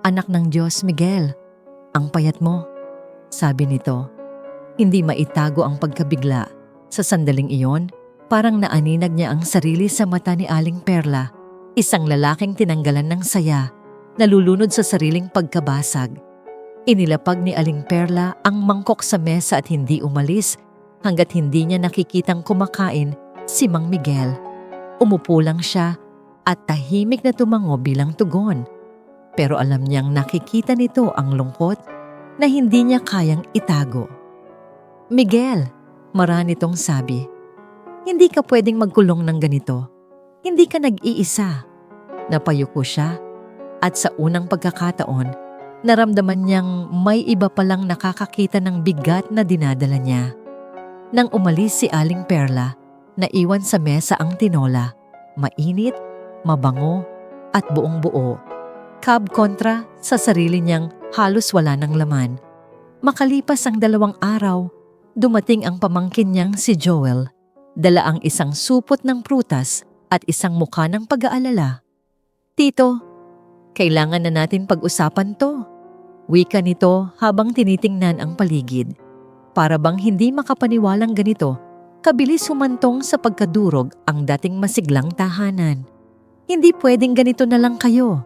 Anak ng Diyos, Miguel, ang payat mo, sabi nito. Hindi maitago ang pagkabigla. Sa sandaling iyon, parang naaninag niya ang sarili sa mata ni Aling Perla, isang lalaking tinanggalan ng saya, nalulunod sa sariling pagkabasag. Inilapag ni Aling Perla ang mangkok sa mesa at hindi umalis hanggat hindi niya nakikitang kumakain si Mang Miguel. Umupo lang siya at tahimik na tumango bilang tugon. Pero alam niyang nakikita nito ang lungkot na hindi niya kayang itago. Miguel, marami nitong sabi, hindi ka pwedeng magkulong ng ganito. Hindi ka nag-iisa. Napayuko siya at sa unang pagkakataon, naramdaman niyang may iba palang nakakakita ng bigat na dinadala niya. Nang umalis si Aling Perla, naiwan sa mesa ang tinola, mainit, mabango, at buong buo. Kab kontra sa sarili niyang halos wala ng laman. Makalipas ang 2 araw, dumating ang pamangkin niyang si Joel. Dala ang isang supot ng prutas at isang mukha ng pag-aalala. Tito, kailangan na natin pag-usapan to. Wika nito habang tinitingnan ang paligid. Para bang hindi makapaniwalang ganito, kabilis humantong sa pagkadurog ang dating masiglang tahanan. Hindi pwedeng ganito na lang kayo.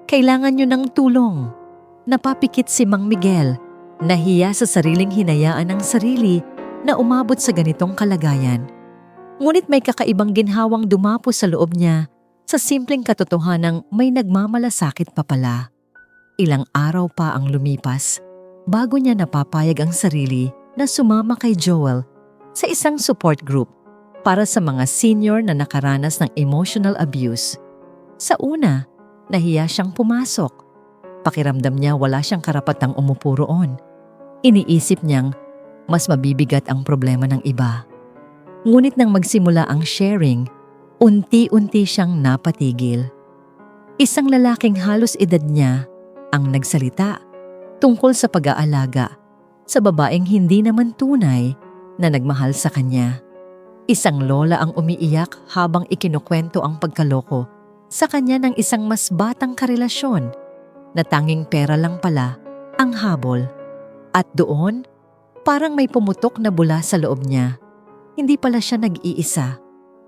Kailangan nyo ng tulong. Napapikit si Mang Miguel, nahiya sa sariling hinayaan ng sarili na umabot sa ganitong kalagayan. Ngunit may kakaibang ginhawang dumapo sa loob niya sa simpleng katotohanang may nagmamalasakit pa pala. Ilang araw pa ang lumipas bago niya napapayag ang sarili na sumama kay Joel sa isang support group para sa mga senior na nakaranas ng emotional abuse. Sa una, nahiya siyang pumasok. Pakiramdam niya wala siyang karapatang umupo roon. Iniisip niyang mas mabibigat ang problema ng iba. Ngunit nang magsimula ang sharing, unti-unti siyang napatigil. Isang lalaking halos edad niya ang nagsalita tungkol sa pag-aalaga sa babaeng hindi naman tunay na nagmahal sa kanya. Isang lola ang umiiyak habang ikinukwento ang pagkaloko sa kanya ng isang mas batang karelasyon na tanging pera lang pala ang habol. At doon, parang may pumutok na bula sa loob niya. Hindi pala siya nag-iisa.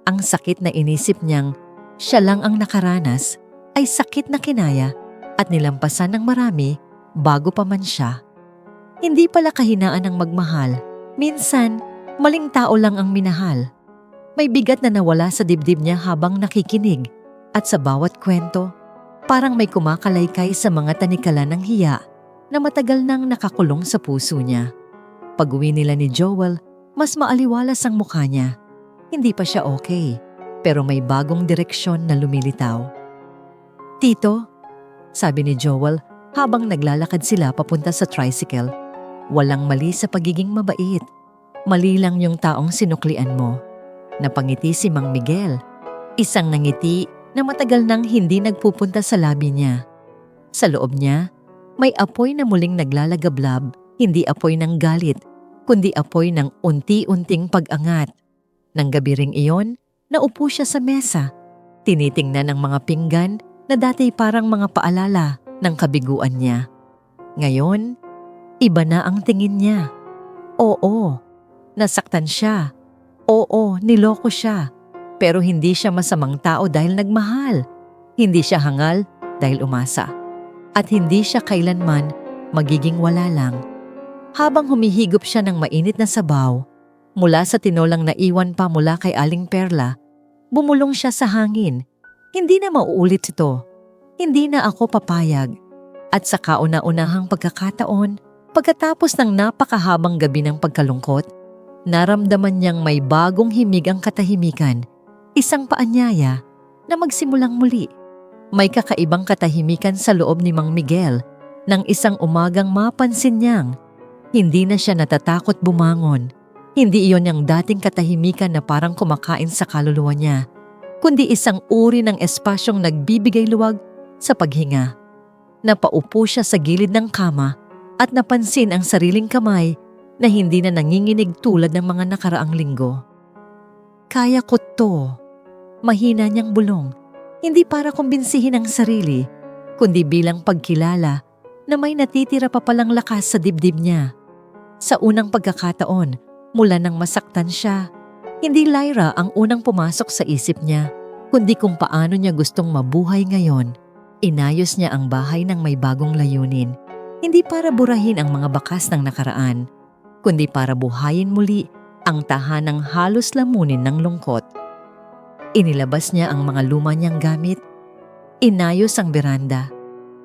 Ang sakit na inisip niyang siya lang ang nakaranas ay sakit na kinaya at nilampasan ng marami bago pa man siya. Hindi pala kahinaan ang magmahal. Minsan, maling tao lang ang minahal. May bigat na nawala sa dibdib niya habang nakikinig at sa bawat kwento, parang may kumakalaykay sa mga tanikala ng hiya na matagal nang nakakulong sa puso niya. Pag-uwi nila ni Joel, mas maaliwalas ang mukha niya. Hindi pa siya okay, pero may bagong direksyon na lumilitaw. "Tito," sabi ni Joel habang naglalakad sila papunta sa tricycle, "walang mali sa pagiging mabait. Mali lang yung taong sinuklian mo." Napangiti si Mang Miguel, isang nangiti na matagal nang hindi nagpupunta sa labi niya. Sa loob niya, may apoy na muling naglalagablab, hindi apoy ng galit, kundi apoy ng unti-unting pag-angat. Nang gabi ring iyon, naupo siya sa mesa, tinitingnan ang mga pinggan na dati parang mga paalala ng kabiguan niya. Ngayon, iba na ang tingin niya. Oo, nasaktan siya. Oo, niloko siya. Pero hindi siya masamang tao dahil nagmahal. Hindi siya hangal dahil umasa. At hindi siya kailanman magiging wala lang. Habang humihigop siya ng mainit na sabaw, mula sa tinolang na iwan pa mula kay Aling Perla, bumulong siya sa hangin. Hindi na mauulit ito. Hindi na ako papayag. At sa kauna-unahang pagkakataon, pagkatapos ng napakahabang gabi ng pagkalungkot, naramdaman niyang may bagong himig ang katahimikan, isang paanyaya na magsimulang muli. May kakaibang katahimikan sa loob ni Mang Miguel nang isang umagang mapansin niyang hindi na siya natatakot bumangon. Hindi iyon ang dating katahimikan na parang kumakain sa kaluluwa niya, kundi isang uri ng espasyong nagbibigay luwag sa paghinga. Napaupo siya sa gilid ng kama at napansin ang sariling kamay na hindi na nanginginig tulad ng mga nakaraang linggo. "Kaya ko to." Mahina niyang bulong, hindi para kumbinsihin ang sarili, kundi bilang pagkilala na may natitira pa palang lakas sa dibdib niya. Sa unang pagkakataon, mula nang masaktan siya, hindi Lyra ang unang pumasok sa isip niya, kundi kung paano niya gustong mabuhay ngayon. Inayos niya ang bahay ng may bagong layunin, hindi para burahin ang mga bakas ng nakaraan, kundi para buhayin muli ang tahanang halos lamunin ng lungkot. Inilabas niya ang mga luma niyang gamit, inayos ang beranda,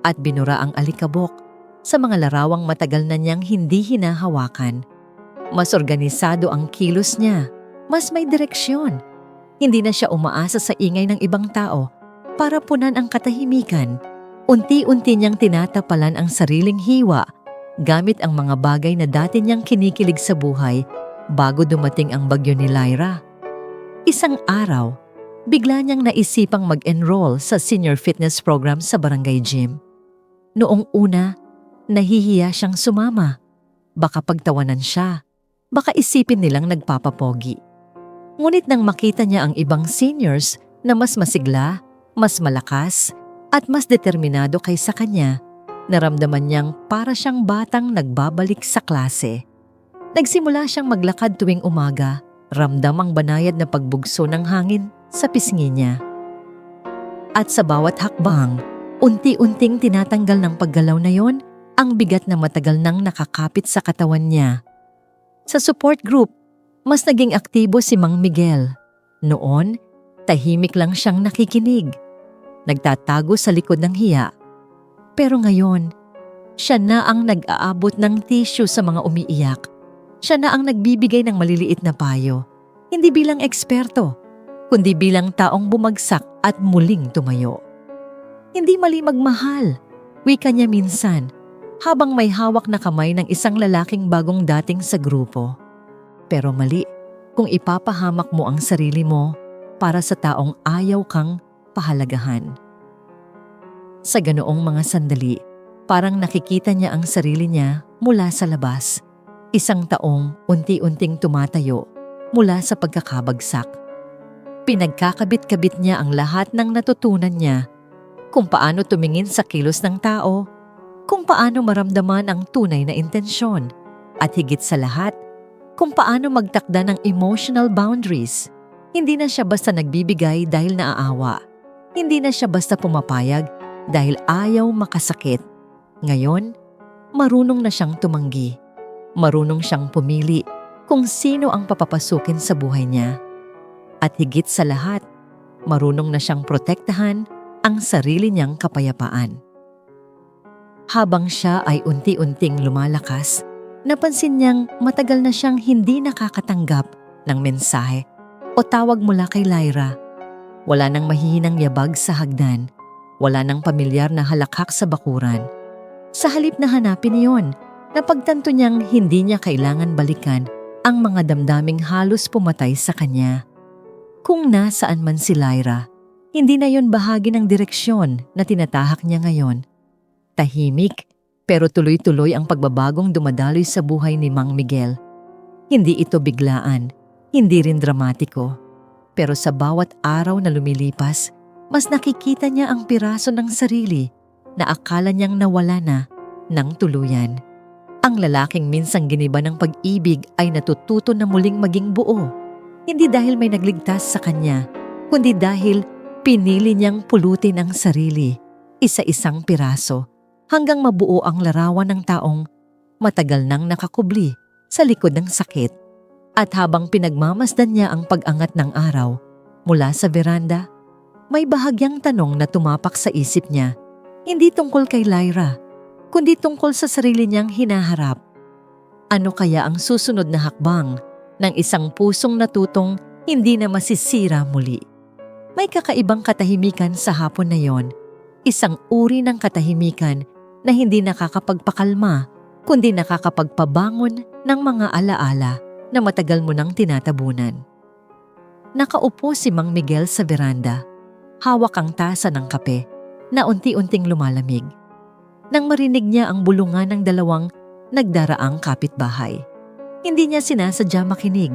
at binura ang alikabok sa mga larawang matagal na niyang hindi hinahawakan. Mas organisado ang kilos niya, mas may direksyon. Hindi na siya umaasa sa ingay ng ibang tao para punan ang katahimikan. Unti-unti niyang tinatapalan ang sariling hiwa gamit ang mga bagay na dati niyang kinikilig sa buhay bago dumating ang bagyo ni Lyra. Isang araw, bigla niyang naisipang mag-enroll sa senior fitness program sa barangay gym. Noong una, nahihiya siyang sumama. Baka pagtawanan siya. Baka isipin nilang nagpapapogi. Ngunit nang makita niya ang ibang seniors na mas masigla, mas malakas, at mas determinado kaysa kanya, naramdaman niyang para siyang batang nagbabalik sa klase. Nagsimula siyang maglakad tuwing umaga, ramdam ang banayad na pagbugso ng hangin sa pisngi niya. At sa bawat hakbang, unti-unting tinatanggal ng paggalaw na yon ang bigat na matagal nang nakakapit sa katawan niya. Sa support group, mas naging aktibo si Mang Miguel. Noon, tahimik lang siyang nakikinig. Nagtatago sa likod ng hiya. Pero ngayon, siya na ang nag-aabot ng tissue sa mga umiiyak. Siya na ang nagbibigay ng maliliit na payo. Hindi bilang eksperto, kundi bilang taong bumagsak at muling tumayo. Hindi mali magmahal, wika niya minsan, habang may hawak na kamay ng isang lalaking bagong dating sa grupo. Pero mali kung ipapahamak mo ang sarili mo para sa taong ayaw kang pahalagahan. Sa ganoong mga sandali, parang nakikita niya ang sarili niya mula sa labas. Isang taong unti-unting tumatayo mula sa pagkakabagsak. Pinagkakabit-kabit niya ang lahat ng natutunan niya, kung paano tumingin sa kilos ng tao, kung paano maramdaman ang tunay na intensyon, at higit sa lahat, kung paano magtakda ng emotional boundaries. Hindi na siya basta nagbibigay dahil naaawa. Hindi na siya basta pumapayag dahil ayaw makasakit. Ngayon, marunong na siyang tumanggi. Marunong siyang pumili kung sino ang papapasukin sa buhay niya. At higit sa lahat, marunong na siyang protektahan ang sarili niyang kapayapaan. Habang siya ay unti-unting lumalakas, napansin niyang matagal na siyang hindi nakakatanggap ng mensahe o tawag mula kay Lyra. Wala nang mahihinang yabag sa hagdan. Wala nang pamilyar na halakhak sa bakuran. Sa halip na hanapin iyon, napagtanto niyang hindi niya kailangan balikan ang mga damdaming halos pumatay sa kanya. Kung nasaan man si Lyra, hindi na yon bahagi ng direksyon na tinatahak niya ngayon. Tahimik, pero tuloy-tuloy ang pagbabagong dumadaloy sa buhay ni Mang Miguel. Hindi ito biglaan, hindi rin dramatiko. Pero sa bawat araw na lumilipas, mas nakikita niya ang piraso ng sarili na akala niyang nawala na ng tuluyan. Ang lalaking minsang giniba ng pag-ibig ay natututo na muling maging buo. Hindi dahil may nagligtas sa kanya, kundi dahil pinili niyang pulutin ang sarili, isa-isang piraso, hanggang mabuo ang larawan ng taong matagal nang nakakubli sa likod ng sakit. At habang pinagmamasdan niya ang pag-angat ng araw mula sa veranda, may bahagyang tanong na tumapak sa isip niya, hindi tungkol kay Lyra, kundi tungkol sa sarili niyang hinaharap. Ano kaya ang susunod na hakbang ng isang pusong natutong hindi na masisira muli? May kakaibang katahimikan sa hapon na yon, isang uri ng katahimikan na hindi nakakapagpakalma, kundi nakakapagpabangon ng mga alaala na matagal mo nang tinatabunan. Nakaupo si Mang Miguel sa veranda, hawak ang tasa ng kape na unti-unting lumalamig. Nang marinig niya ang bulungan ng dalawang nagdaraang kapitbahay, hindi niya sinasadya makinig,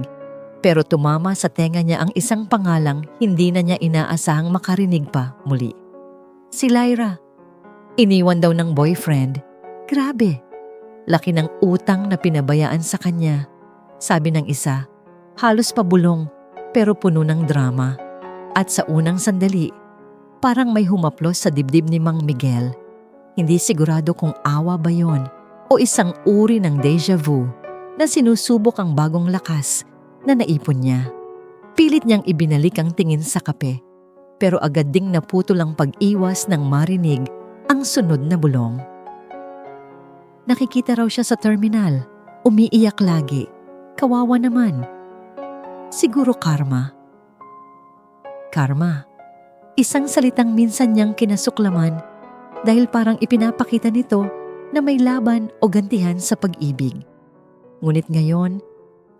pero tumama sa tenga niya ang isang pangalang hindi na niya inaasahang makarinig pa muli. Si Lyra. Iniwan daw ng boyfriend. Grabe. Laki ng utang na pinabayaan sa kanya. Sabi ng isa, halos pabulong pero puno ng drama. At sa unang sandali, parang may humaplos sa dibdib ni Mang Miguel. Hindi sigurado kung awa ba yon o isang uri ng deja vu na sinusubok ang bagong lakas na naipon niya. Pilit niyang ibinalik ang tingin sa kape, pero agad ding naputol ang pag-iwas ng marinig ang sunod na bulong. Nakikita raw siya sa terminal, umiiyak lagi. Kawawa naman. Siguro karma. Karma. Isang salitang minsan niyang kinasuklaman dahil parang ipinapakita nito na may laban o gantihan sa pag-ibig. Ngunit ngayon,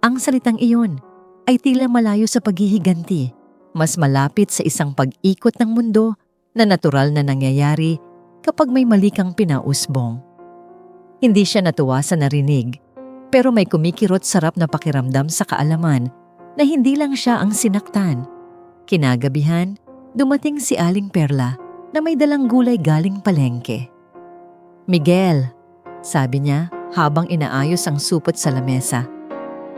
ang salitang iyon ay tila malayo sa paghihiganti, mas malapit sa isang pag-ikot ng mundo na natural na nangyayari kapag may mali kang pinausbong. Hindi siya natuwa sa narinig, pero may kumikirot sarap na pakiramdam sa kaalaman na hindi lang siya ang sinaktan. Kinagabihan, dumating si Aling Perla na may dalang gulay galing palengke. Miguel, sabi niya habang inaayos ang supot sa lamesa.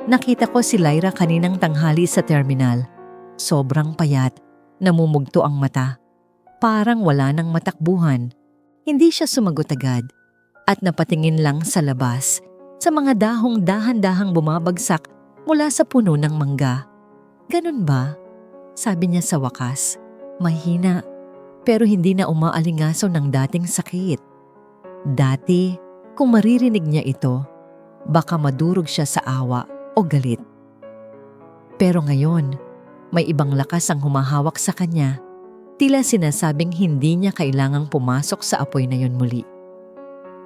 Nakita ko si Lyra kaninang tanghali sa terminal. Sobrang payat, namumugto ang mata. Parang wala nang matakbuhan. Hindi siya sumagot agad at napatingin lang sa labas sa mga dahong dahan-dahang bumabagsak mula sa puno ng mangga. Ganun ba? Sabi niya sa wakas. Mahina, pero hindi na umaalingaso ng dating sakit. Dati, kung maririnig niya ito, baka madurog siya sa awa o galit. Pero ngayon, may ibang lakas ang humahawak sa kanya. Tila sinasabing hindi niya kailangang pumasok sa apoy na yun muli.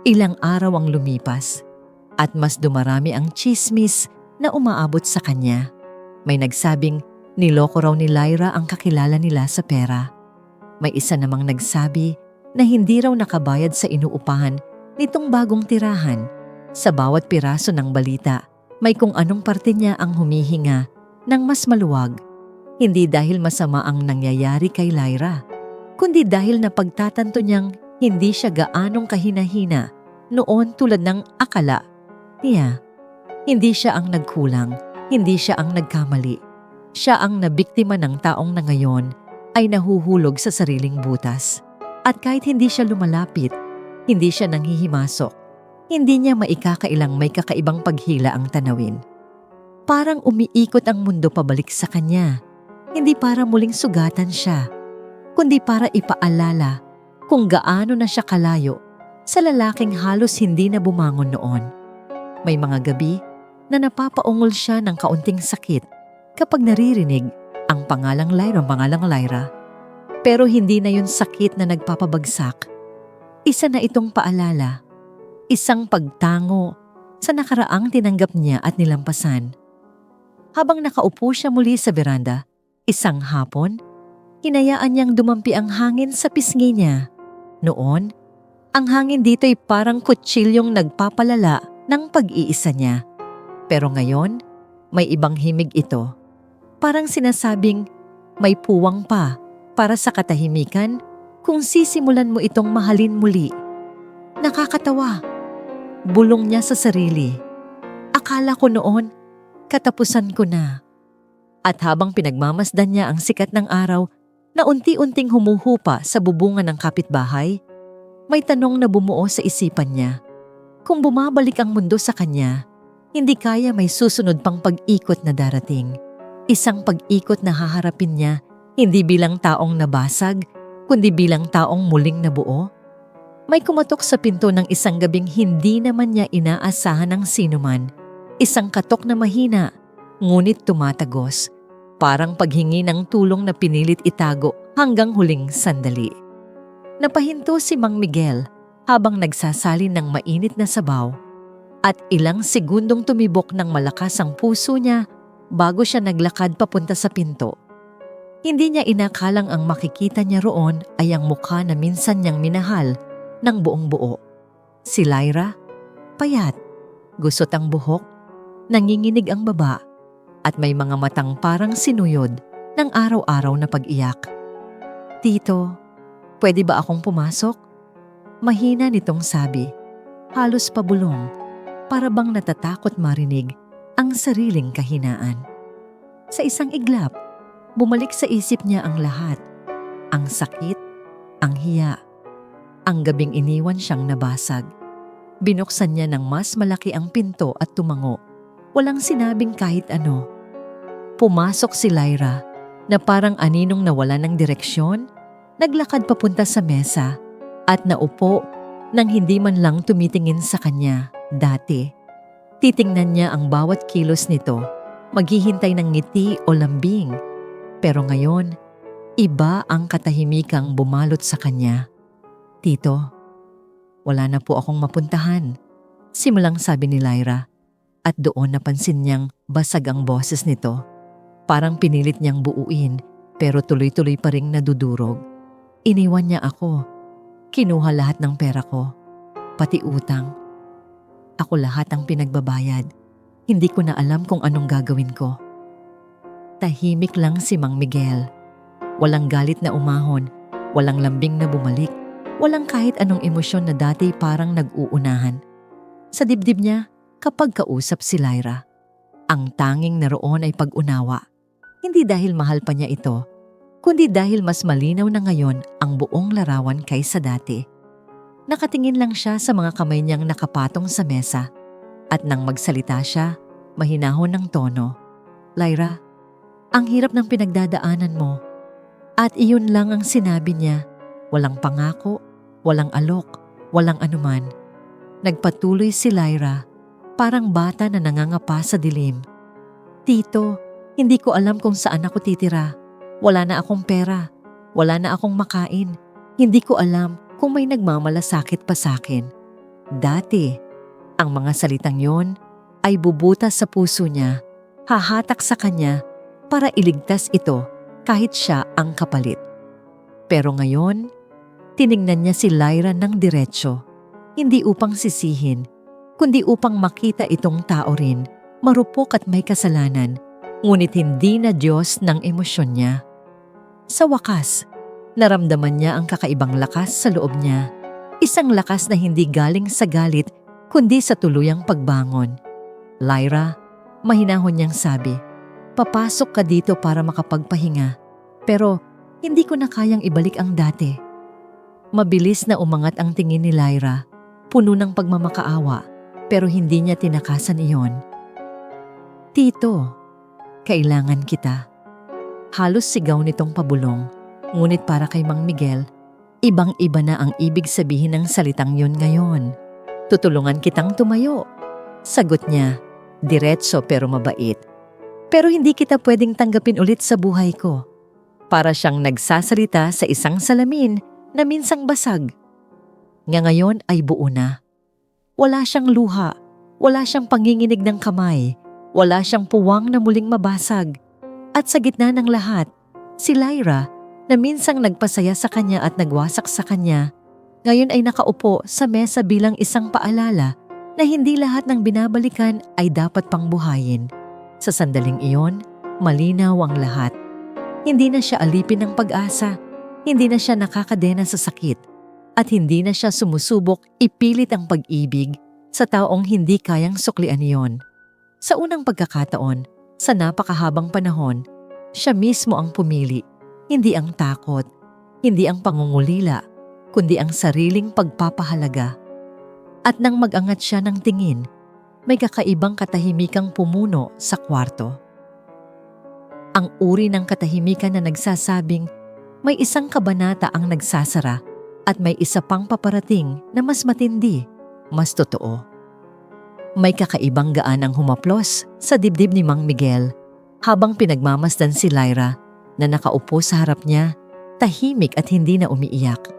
Ilang araw ang lumipas at mas dumarami ang tsismis na umaabot sa kanya. May nagsabing niloko raw ni Lyra ang kakilala nila sa pera. May isa namang nagsabi na hindi raw nakabayad sa inuupahan nitong bagong tirahan. Sa bawat piraso ng balita, may kung anong parte niya ang humihinga ng mas maluwag. Hindi dahil masama ang nangyayari kay Lyra, kundi dahil napagtatanto niyang hindi siya gaanong kahinahina noon tulad ng akala niya. Hindi siya ang nagkulang, hindi siya ang nagkamali. Siya ang nabiktima ng taong na ngayon ay nahuhulog sa sariling butas. At kahit hindi siya lumalapit, hindi siya nanghihimasok, hindi niya maikakailang may kakaibang paghila ang tanawin. Parang umiikot ang mundo pabalik sa kanya, hindi para muling sugatan siya, kundi para ipaalala kung gaano na siya kalayo sa lalaking halos hindi na bumangon noon. May mga gabi na napapaungol siya ng kaunting sakit kapag naririnig ang pangalang Lyra. Pero hindi na yun sakit na nagpapabagsak. Isa na itong paalala, isang pagtango sa nakaraang tinanggap niya at nilampasan. Habang nakaupo siya muli sa beranda, isang hapon, hinayaan niyang dumampi ang hangin sa pisngi niya. Noon, ang hangin dito ay parang kutsilyong nagpapalala ng pag-iisa niya. Pero ngayon, may ibang himig ito. Parang sinasabing may puwang pa para sa katahimikan kung sisimulan mo itong mahalin muli. Nakakatawa. Bulong niya sa sarili. Akala ko noon, katapusan ko na. At habang pinagmamasdan niya ang sikat ng araw na unti-unting humuhupa sa bubungan ng kapitbahay, may tanong na bumuo sa isipan niya. Kung bumabalik ang mundo sa kanya, hindi kaya may susunod pang pag-ikot na darating. Isang pag-ikot na haharapin niya hindi bilang taong nabasag, kundi bilang taong muling nabuo. May kumatok sa pinto ng isang gabing hindi naman niya inaasahan ng sinuman. Isang katok na mahina, ngunit tumatagos. Parang paghingi ng tulong na pinilit itago hanggang huling sandali. Napahinto si Mang Miguel habang nagsasalin ng mainit na sabaw. At ilang segundong tumibok ng malakas ang puso niya bago siya naglakad papunta sa pinto. Hindi niya inakalang ang makikita niya roon ay ang mukha na minsan niyang minahal ng buong buo. Si Lyra, payat, gusot ang buhok, nanginginig ang baba, at may mga matang parang sinuyod ng araw-araw na pag-iyak. "Tito, pwede ba akong pumasok?" Mahina nitong sabi, halos pabulong, para bang natatakot marinig ang sariling kahinaan. Sa isang iglap, bumalik sa isip niya ang lahat. Ang sakit, ang hiya, ang gabing iniwan siyang nabasag. Binuksan niya ng mas malaki ang pinto at tumango. Walang sinabing kahit ano. Pumasok si Lyra na parang aninong nawala ng direksyon, naglakad papunta sa mesa at naupo nang hindi man lang tumitingin sa kanya dati. Titingnan niya ang bawat kilos nito, maghihintay ng ngiti o lambing. Pero ngayon, iba ang katahimikang bumalot sa kanya. "Tito, wala na po akong mapuntahan," simulang sabi ni Lyra. At doon napansin niyang basag ang boses nito. Parang pinilit niyang buuin pero tuloy-tuloy pa ring nadudurog. "Iniwan niya ako. Kinuha lahat ng pera ko, pati utang. Ako lahat ang pinagbabayad. Hindi ko na alam kung anong gagawin ko." Tahimik lang si Mang Miguel. Walang galit na umahon, walang lambing na bumalik, walang kahit anong emosyon na dati parang nag-uunahan. Sa dibdib niya kapag kausap si Lyra, ang tanging naroon ay pag-unawa. Hindi dahil mahal pa niya ito, kundi dahil mas malinaw na ngayon ang buong larawan kaysa dati. Nakatingin lang siya sa mga kamay niyang nakapatong sa mesa at nang magsalita siya, mahinahon ng tono. "Lyra, ang hirap ng pinagdadaanan mo." At iyon lang ang sinabi niya. Walang pangako, walang alok, walang anuman. Nagpatuloy si Lyra, parang bata na nangangapa sa dilim. "Tito, hindi ko alam kung saan ako titira. Wala na akong pera. Wala na akong makain. Hindi ko alam kung may nagmamalasakit pa sa akin." Dati, ang mga salitang yon ay bubutas sa puso niya, hahatak sa kanya para iligtas ito kahit siya ang kapalit. Pero ngayon, tiningnan niya si Lyra ng diretsyo, hindi upang sisihin, kundi upang makita itong tao rin, marupok at may kasalanan, ngunit hindi na Diyos ng emosyon niya. Sa wakas, naramdaman niya ang kakaibang lakas sa loob niya. Isang lakas na hindi galing sa galit kundi sa tuluyang pagbangon. Lyra, mahinahon niyang sabi, papasok ka dito para makapagpahinga. Pero hindi ko na kayang ibalik ang dati. Mabilis na umangat ang tingin ni Lyra, puno ng pagmamakaawa, pero hindi niya tinakasan iyon. Tito, kailangan kita. Halos sigaw nitong pabulong, ngunit para kay Mang Miguel, ibang-iba na ang ibig sabihin ng salitang yun ngayon. Tutulungan kitang tumayo. Sagot niya, diretso pero mabait. Pero hindi kita pwedeng tanggapin ulit sa buhay ko. Para siyang nagsasalita sa isang salamin na minsang basag. Ngayon ay buo na. Wala siyang luha, wala siyang panginginig ng kamay, wala siyang puwang na muling mabasag. At sa gitna ng lahat, si Lyra na minsang nagpasaya sa kanya at nagwasak sa kanya, ngayon ay nakaupo sa mesa bilang isang paalala na hindi lahat ng binabalikan ay dapat pang buhayin. Sa sandaling iyon, malinaw ang lahat. Hindi na siya alipin ng pag-asa, hindi na siya nakakadena sa sakit, at hindi na siya sumusubok ipilit ang pag-ibig sa taong hindi kayang suklian iyon. Sa unang pagkakataon, sa napakahabang panahon, siya mismo ang pumili, hindi ang takot, hindi ang pangungulila, kundi ang sariling pagpapahalaga. At nang mag-angat siya ng tingin, may kakaibang katahimikang pumuno sa kwarto. Ang uri ng katahimikan na nagsasabing may isang kabanata ang nagsasara at may isa pang paparating na mas matindi, mas totoo. May kakaibang gaan ang humaplos sa dibdib ni Mang Miguel habang pinagmamasdan si Lyra na nakaupo sa harap niya, tahimik at hindi na umiiyak.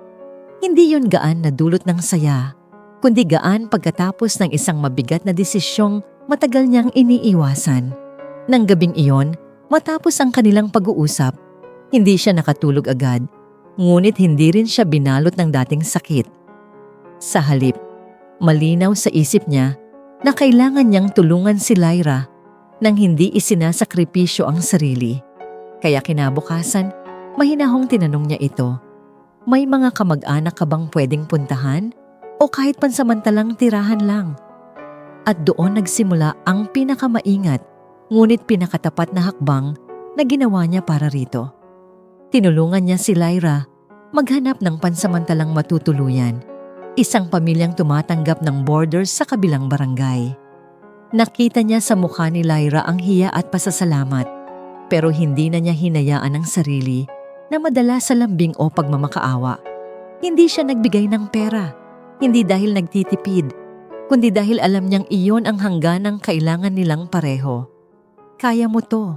Hindi yun gaan na dulot ng saya, kundi gaan pagkatapos ng isang mabigat na desisyong matagal niyang iniiwasan. Nang gabing iyon, matapos ang kanilang pag-uusap, hindi siya nakatulog agad, ngunit hindi rin siya binalot ng dating sakit. Sa halip, malinaw sa isip niya na kailangan niyang tulungan si Lyra nang hindi isinasakripisyo ang sarili. Kaya kinabukasan, mahinahong tinanong niya ito, may mga kamag-anak ka bang pwedeng puntahan o kahit pansamantalang tirahan lang? At doon nagsimula ang pinakamaingat ngunit pinakatapat na hakbang na ginawa niya para rito. Tinulungan niya si Lyra maghanap ng pansamantalang matutuluyan, isang pamilyang tumatanggap ng boarders sa kabilang barangay. Nakita niya sa mukha ni Lyra ang hiya at pasasalamat, pero hindi na niya hinayaan ang sarili na madala sa lambing o pagmamakaawa. Hindi siya nagbigay ng pera, hindi dahil nagtitipid, kundi dahil alam niyang iyon ang hangganang kailangan nilang pareho. Kaya mo to,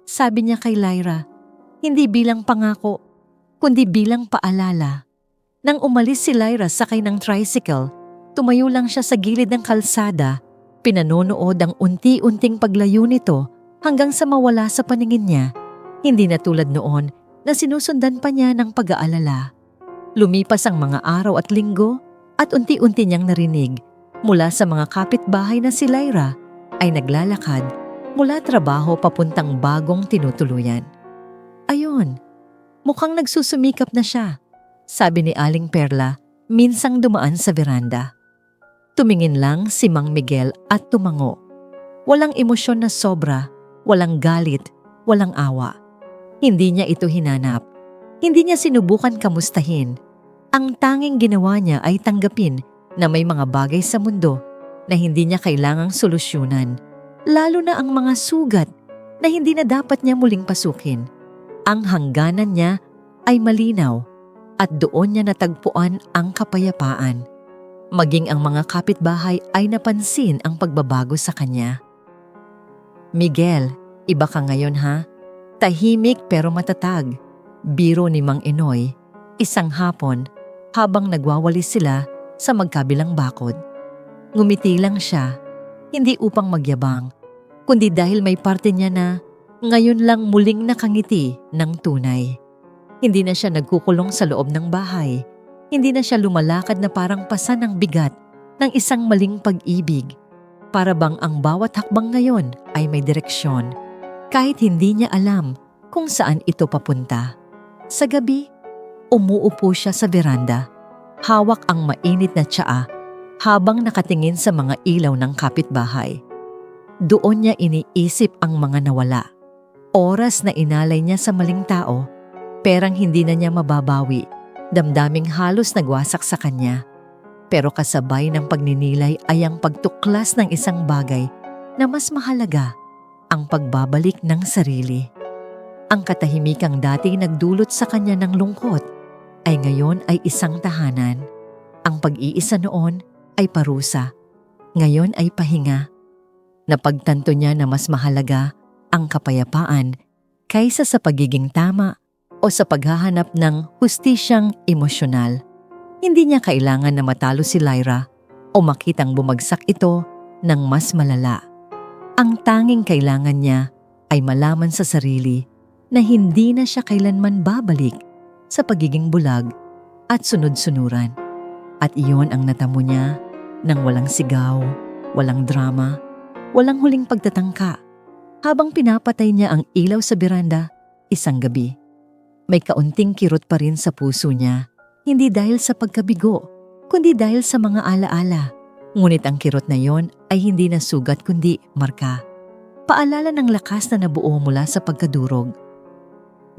sabi niya kay Lyra, hindi bilang pangako, kundi bilang paalala. Nang umalis si Lyra sakay ng tricycle, tumayo lang siya sa gilid ng kalsada, pinanonood ang unti-unting paglayo nito hanggang sa mawala sa paningin niya. Hindi na tulad noon na sinusundan pa niya ng pag-aalala. Lumipas ang mga araw at linggo at unti-unti niyang narinig mula sa mga kapitbahay na si Lyra ay naglalakad mula trabaho papuntang bagong tinutuluyan. Ayun, mukhang nagsusumikap na siya, sabi ni Aling Perla minsang dumaan sa veranda. Tumingin lang si Mang Miguel at tumango. Walang emosyon na sobra, walang galit, walang awa. Hindi niya ito hinanap. Hindi niya sinubukan kamustahin. Ang tanging ginawa niya ay tanggapin na may mga bagay sa mundo na hindi niya kailangang solusyonan, lalo na ang mga sugat na hindi na dapat niya muling pasukin. Ang hangganan niya ay malinaw at doon niya natagpuan ang kapayapaan. Maging ang mga kapitbahay ay napansin ang pagbabago sa kanya. Miguel, iba ka ngayon ha? Tahimik pero matatag. Biro ni Mang Inoy, isang hapon habang nagwawalis sila sa magkabilang bakod. Ngumiti lang siya, hindi upang magyabang, kundi dahil may parte niya na ngayon lang muling nakangiti ng tunay. Hindi na siya nagkukulong sa loob ng bahay. Hindi na siya lumalakad na parang pasan ng bigat ng isang maling pag-ibig. Para bang ang bawat hakbang ngayon ay may direksyon, kahit hindi niya alam kung saan ito papunta. Sa gabi, umuupo siya sa veranda. Hawak ang mainit na tsaa habang nakatingin sa mga ilaw ng kapitbahay. Doon niya iniisip ang mga nawala. Oras na inalay niya sa maling tao, perang hindi na niya mababawi, damdaming halos nagwasak sa kanya. Pero kasabay ng pagninilay ay ang pagtuklas ng isang bagay na mas mahalaga, ang pagbabalik ng sarili. Ang katahimikang dati nagdulot sa kanya ng lungkot ay ngayon ay isang tahanan. Ang pag-iisa noon ay parusa, ngayon ay pahinga. Napagtanto niya na mas mahalaga ang kapayapaan kaysa sa pagiging tama o sa paghahanap ng hustisyang emosyonal. Hindi niya kailangan na matalo si Lyra o makitang bumagsak ito ng mas malala. Ang tanging kailangan niya ay malaman sa sarili na hindi na siya kailanman babalik sa pagiging bulag at sunod-sunuran. At iyon ang natamo niya nang walang sigaw, walang drama, walang huling pagtatangka. Habang pinapatay niya ang ilaw sa beranda isang gabi, may kaunting kirot pa rin sa puso niya. Hindi dahil sa pagkabigo, kundi dahil sa mga alaala. Ngunit ang kirot na yon ay hindi na sugat kundi marka. Paalala ng lakas na nabuo mula sa pagkadurog.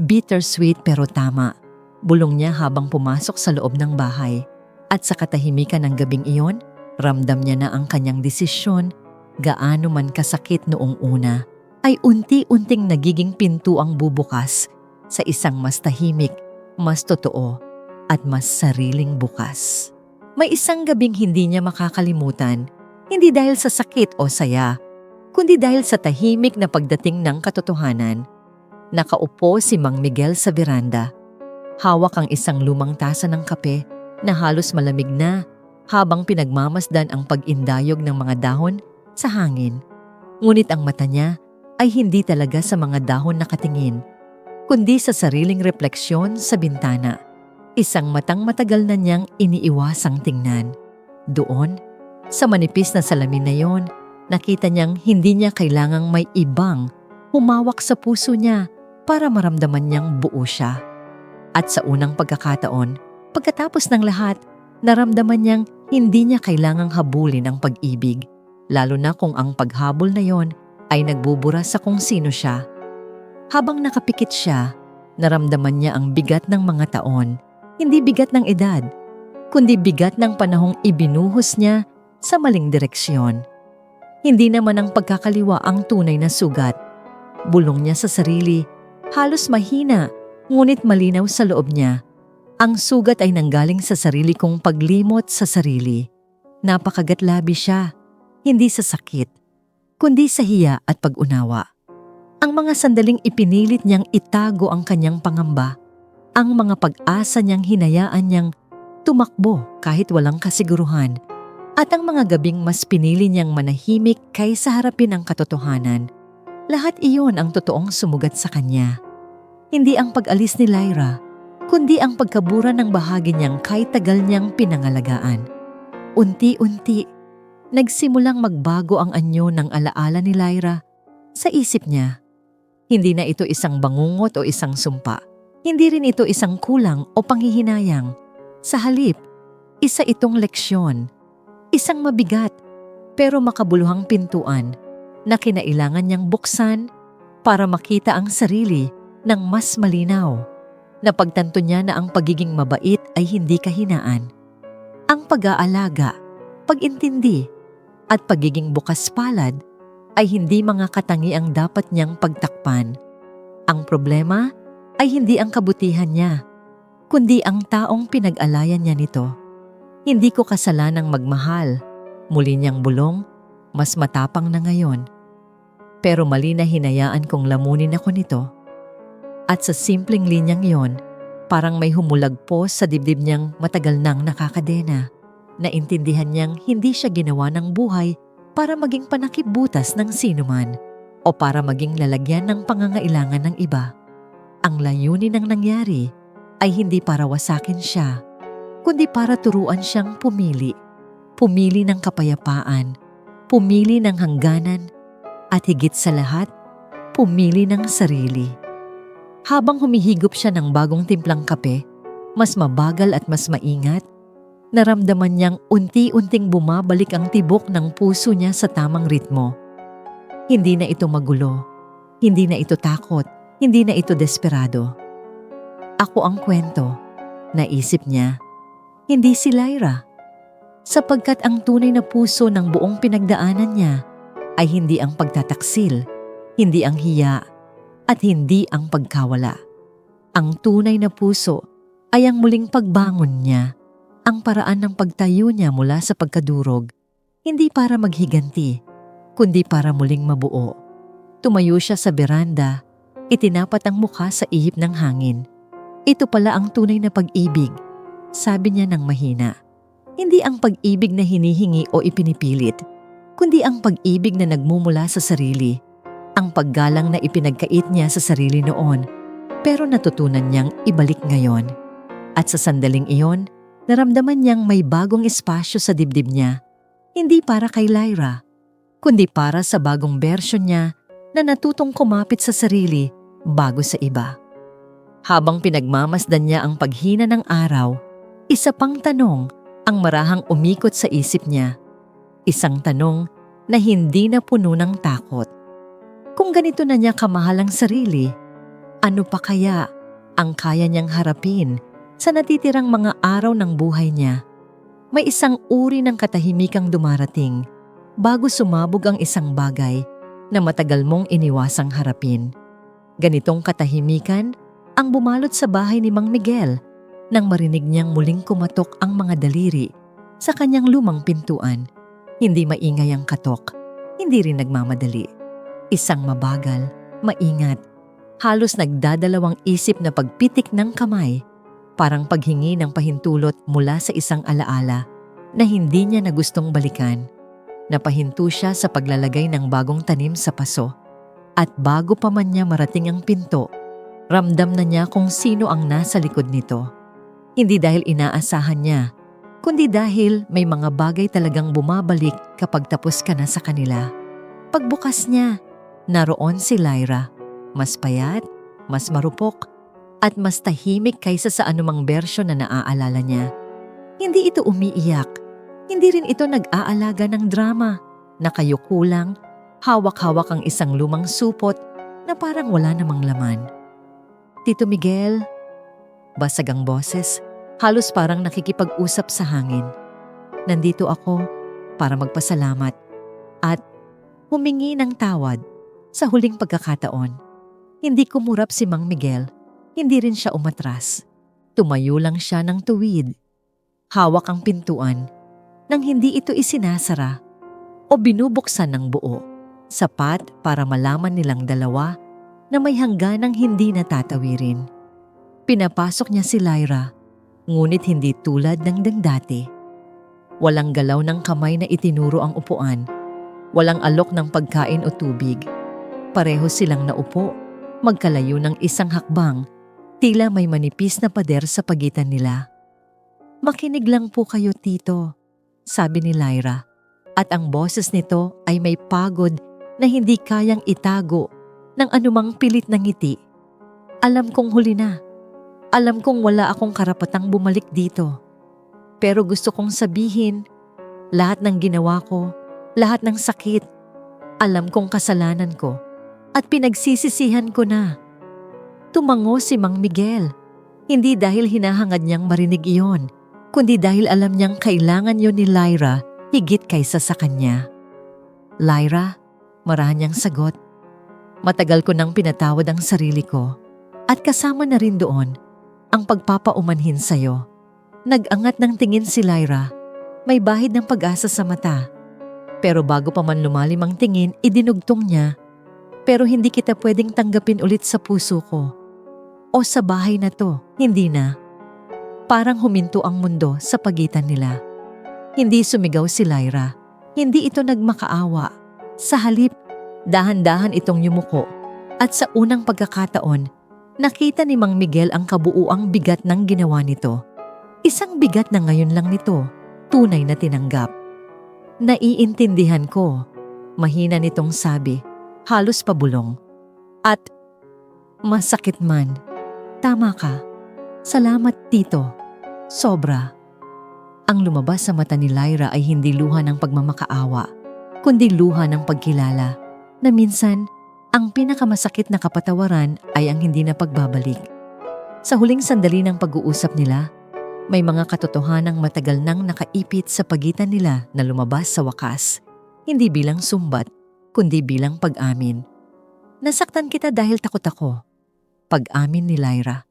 Bittersweet pero tama. Bulong niya habang pumasok sa loob ng bahay. At sa katahimikan ng gabing iyon, ramdam niya na ang kanyang desisyon, gaano man kasakit noong una, ay unti-unting nagiging pinto ang bubukas sa isang mas tahimik, mas totoo, at mas sariling bukas. May isang gabing hindi niya makakalimutan, hindi dahil sa sakit o saya, kundi dahil sa tahimik na pagdating ng katotohanan. Nakaupo si Mang Miguel sa veranda. Hawak ang isang lumang tasa ng kape na halos malamig na habang pinagmamasdan ang pag-indayog ng mga dahon sa hangin. Ngunit ang mata niya ay hindi talaga sa mga dahon nakatingin, kundi sa sariling refleksyon sa bintana. Isang matang matagal na niyang iniiwasang tingnan. Doon, sa manipis na salamin na yon, nakita niyang hindi niya kailangang may ibang humawak sa puso niya para maramdaman niyang buo siya. At sa unang pagkakataon, pagkatapos ng lahat, naramdaman niyang hindi niya kailangang habulin ang pag-ibig, lalo na kung ang paghabol na yon ay nagbubura sa kung sino siya. Habang nakapikit siya, naramdaman niya ang bigat ng mga taon. Hindi bigat ng edad, kundi bigat ng panahong ibinuhos niya sa maling direksyon. Hindi naman ang pagkakaliwa ang tunay na sugat. Bulong niya sa sarili, halos mahina, ngunit malinaw sa loob niya. Ang sugat ay nanggaling sa sarili kong paglimot sa sarili. Napakagatlabi siya, hindi sa sakit, kundi sa hiya at pag-unawa. Ang mga sandaling ipinilit niyang itago ang kanyang pangamba, ang mga pag-asa niyang hinayaan niyang tumakbo kahit walang kasiguruhan, at ang mga gabing mas pinili niyang manahimik kaysa harapin ang katotohanan. Lahat iyon ang totoong sumugat sa kanya. Hindi ang pag-alis ni Lyra, kundi ang pagkabura ng bahagi niyang kahit tagal niyang pinangalagaan. Unti-unti, nagsimulang magbago ang anyo ng alaala ni Lyra sa isip niya. Hindi na ito isang bangungot o isang sumpa. Hindi rin ito isang kulang o panghihinayang. Sa halip, isa itong leksyon. Isang mabigat pero makabuluhang pintuan na kinailangan niyang buksan para makita ang sarili ng mas malinaw. Napagtanto niya na ang pagiging mabait ay hindi kahinaan. Ang pag-aalaga, pag-intindi, at pagiging bukas palad ay hindi mga katangiang dapat niyang pagtakpan. Ang problema ay hindi ang kabutihan niya, kundi ang taong pinag-alayan niya nito. Hindi ko kasalanang magmahal, muli niyang bulong, mas matapang na ngayon. Pero mali na hinayaan kong lamunin ako nito. At sa simpleng linyang yon, parang may humulagpos sa dibdib niyang matagal nang nakakadena. Naintindihan niyang hindi siya ginawa ng buhay para maging panakipbutas ng sinuman o para maging lalagyan ng pangangailangan ng iba. Ang layunin ng nangyari ay hindi para wasakin siya, kundi para turuan siyang pumili. Pumili ng kapayapaan, pumili ng hangganan, at higit sa lahat, pumili ng sarili. Habang humihigop siya ng bagong timplang kape, mas mabagal at mas maingat, Naramdaman niyang unti-unting bumabalik ang tibok ng puso niya sa tamang ritmo. Hindi na ito magulo, hindi na ito takot, hindi na ito desperado. Ako ang kwento, naisip niya, hindi si Lyra. Sapagkat ang tunay na puso ng buong pinagdaanan niya ay hindi ang pagtataksil, hindi ang hiya, at hindi ang pagkawala. Ang tunay na puso ay ang muling pagbangon niya, ang paraan ng pagtayo niya mula sa pagkadurog, hindi para maghiganti, kundi para muling mabuo. Tumayo siya sa beranda, itinapat ang mukha sa ihip ng hangin. Ito pala ang tunay na pag-ibig, sabi niya ng mahina. Hindi ang pag-ibig na hinihingi o ipinipilit, kundi ang pag-ibig na nagmumula sa sarili. Ang paggalang na ipinagkait niya sa sarili noon, pero natutunan niyang ibalik ngayon. At sa sandaling iyon, naramdaman niyang may bagong espasyo sa dibdib niya, hindi para kay Lyra, kundi para sa bagong bersyon niya na natutong kumapit sa sarili bago sa iba. Habang pinagmamasdan niya ang paghina ng araw, isa pang tanong ang marahang umikot sa isip niya. Isang tanong na hindi na puno ng takot. Kung ganito na niya kamahal ang sarili, ano pa kaya ang kaya niyang harapin sa natitirang mga araw ng buhay niya? May isang uri ng katahimikang dumarating bago sumabog ang isang bagay na matagal mong iniwasang harapin. Ganitong katahimikan ang bumalot sa bahay ni Mang Miguel nang marinig niyang muling kumatok ang mga daliri sa kanyang lumang pintuan. Hindi maingay ang katok, hindi rin nagmamadali. Isang mabagal, maingat, halos nagdadalawang isip na pagpitik ng kamay, parang paghingi ng pahintulot mula sa isang alaala na hindi niya na gustong balikan. Napahinto siya sa paglalagay ng bagong tanim sa paso. At bago pa man niya marating ang pinto, ramdam na niya kung sino ang nasa likod nito. Hindi dahil inaasahan niya, kundi dahil may mga bagay talagang bumabalik kapag tapos ka na sa kanila. Pagbukas niya, naroon si Lyra, mas payat, mas marupok, at mas tahimik kaysa sa anumang bersyon na naaalala niya. Hindi ito umiiyak, hindi rin ito nag-aalaga ng drama, nakayukulang, hawak-hawak ang isang lumang supot na parang wala namang laman. Tito Miguel, basag ang boses, halos parang nakikipag-usap sa hangin. Nandito ako para magpasalamat at humingi ng tawad sa huling pagkakataon. Hindi kumurap si Mang Miguel, hindi rin siya umatras. Tumayo lang siya ng tuwid. Hawak ang pintuan nang hindi ito isinasara o binubuksan ng buo, sapat para malaman nilang dalawa na may hangganang hindi natatawirin. Pinapasok niya si Lyra, ngunit hindi tulad ng dati. Walang galaw ng kamay na itinuro ang upuan, walang alok ng pagkain o tubig. Pareho silang naupo, magkalayo ng isang hakbang, tila may manipis na pader sa pagitan nila. Makinig lang po kayo, Tito, sabi ni Lyra, at ang boses nito ay may pagod na hindi kayang itago ng anumang pilit na ngiti. Alam kong huli na. Alam kong wala akong karapatang bumalik dito. Pero gusto kong sabihin, lahat ng ginawa ko, lahat ng sakit, alam kong kasalanan ko at pinagsisisihan ko na. Tumango si Mang Miguel, hindi dahil hinahangad niyang marinig iyon, kundi dahil alam niyang kailangan yon ni Lyra higit kaysa sa kanya. Lyra, marahan niyang sagot. Matagal ko nang pinatawad ang sarili ko at kasama na rin doon ang pagpapaumanhin sa'yo. Nag-angat ng tingin si Lyra, may bahid ng pag-asa sa mata. Pero bago pa man lumalim ang tingin, idinugtong niya, pero hindi kita pwedeng tanggapin ulit sa puso ko. O sa bahay na to, hindi na. Parang huminto ang mundo sa pagitan nila. Hindi sumigaw si Lyra, hindi ito nagmakaawa. Sa halip, dahan-dahan itong yumuko at sa unang pagkakataon, nakita ni Mang Miguel ang kabuuang bigat ng ginawa nito. Isang bigat na ngayon lang nito, tunay na tinanggap. Naiintindihan ko, mahina nitong sabi, halos pabulong. At masakit man, tama ka. Salamat, Tito. Sobra. Ang lumabas sa mata ni Lyra ay hindi luha ng pagmamakaawa, kundi luha ng pagkilala na minsan ang pinakamasakit na kapatawaran ay ang hindi na pagbabalik. Sa huling sandali ng pag-uusap nila, may mga katotohanang matagal nang nakaipit sa pagitan nila na lumabas sa wakas, hindi bilang sumbat, kundi bilang pag-amin. Nasaktan kita dahil takot ako. Pag-amin ni Lyra.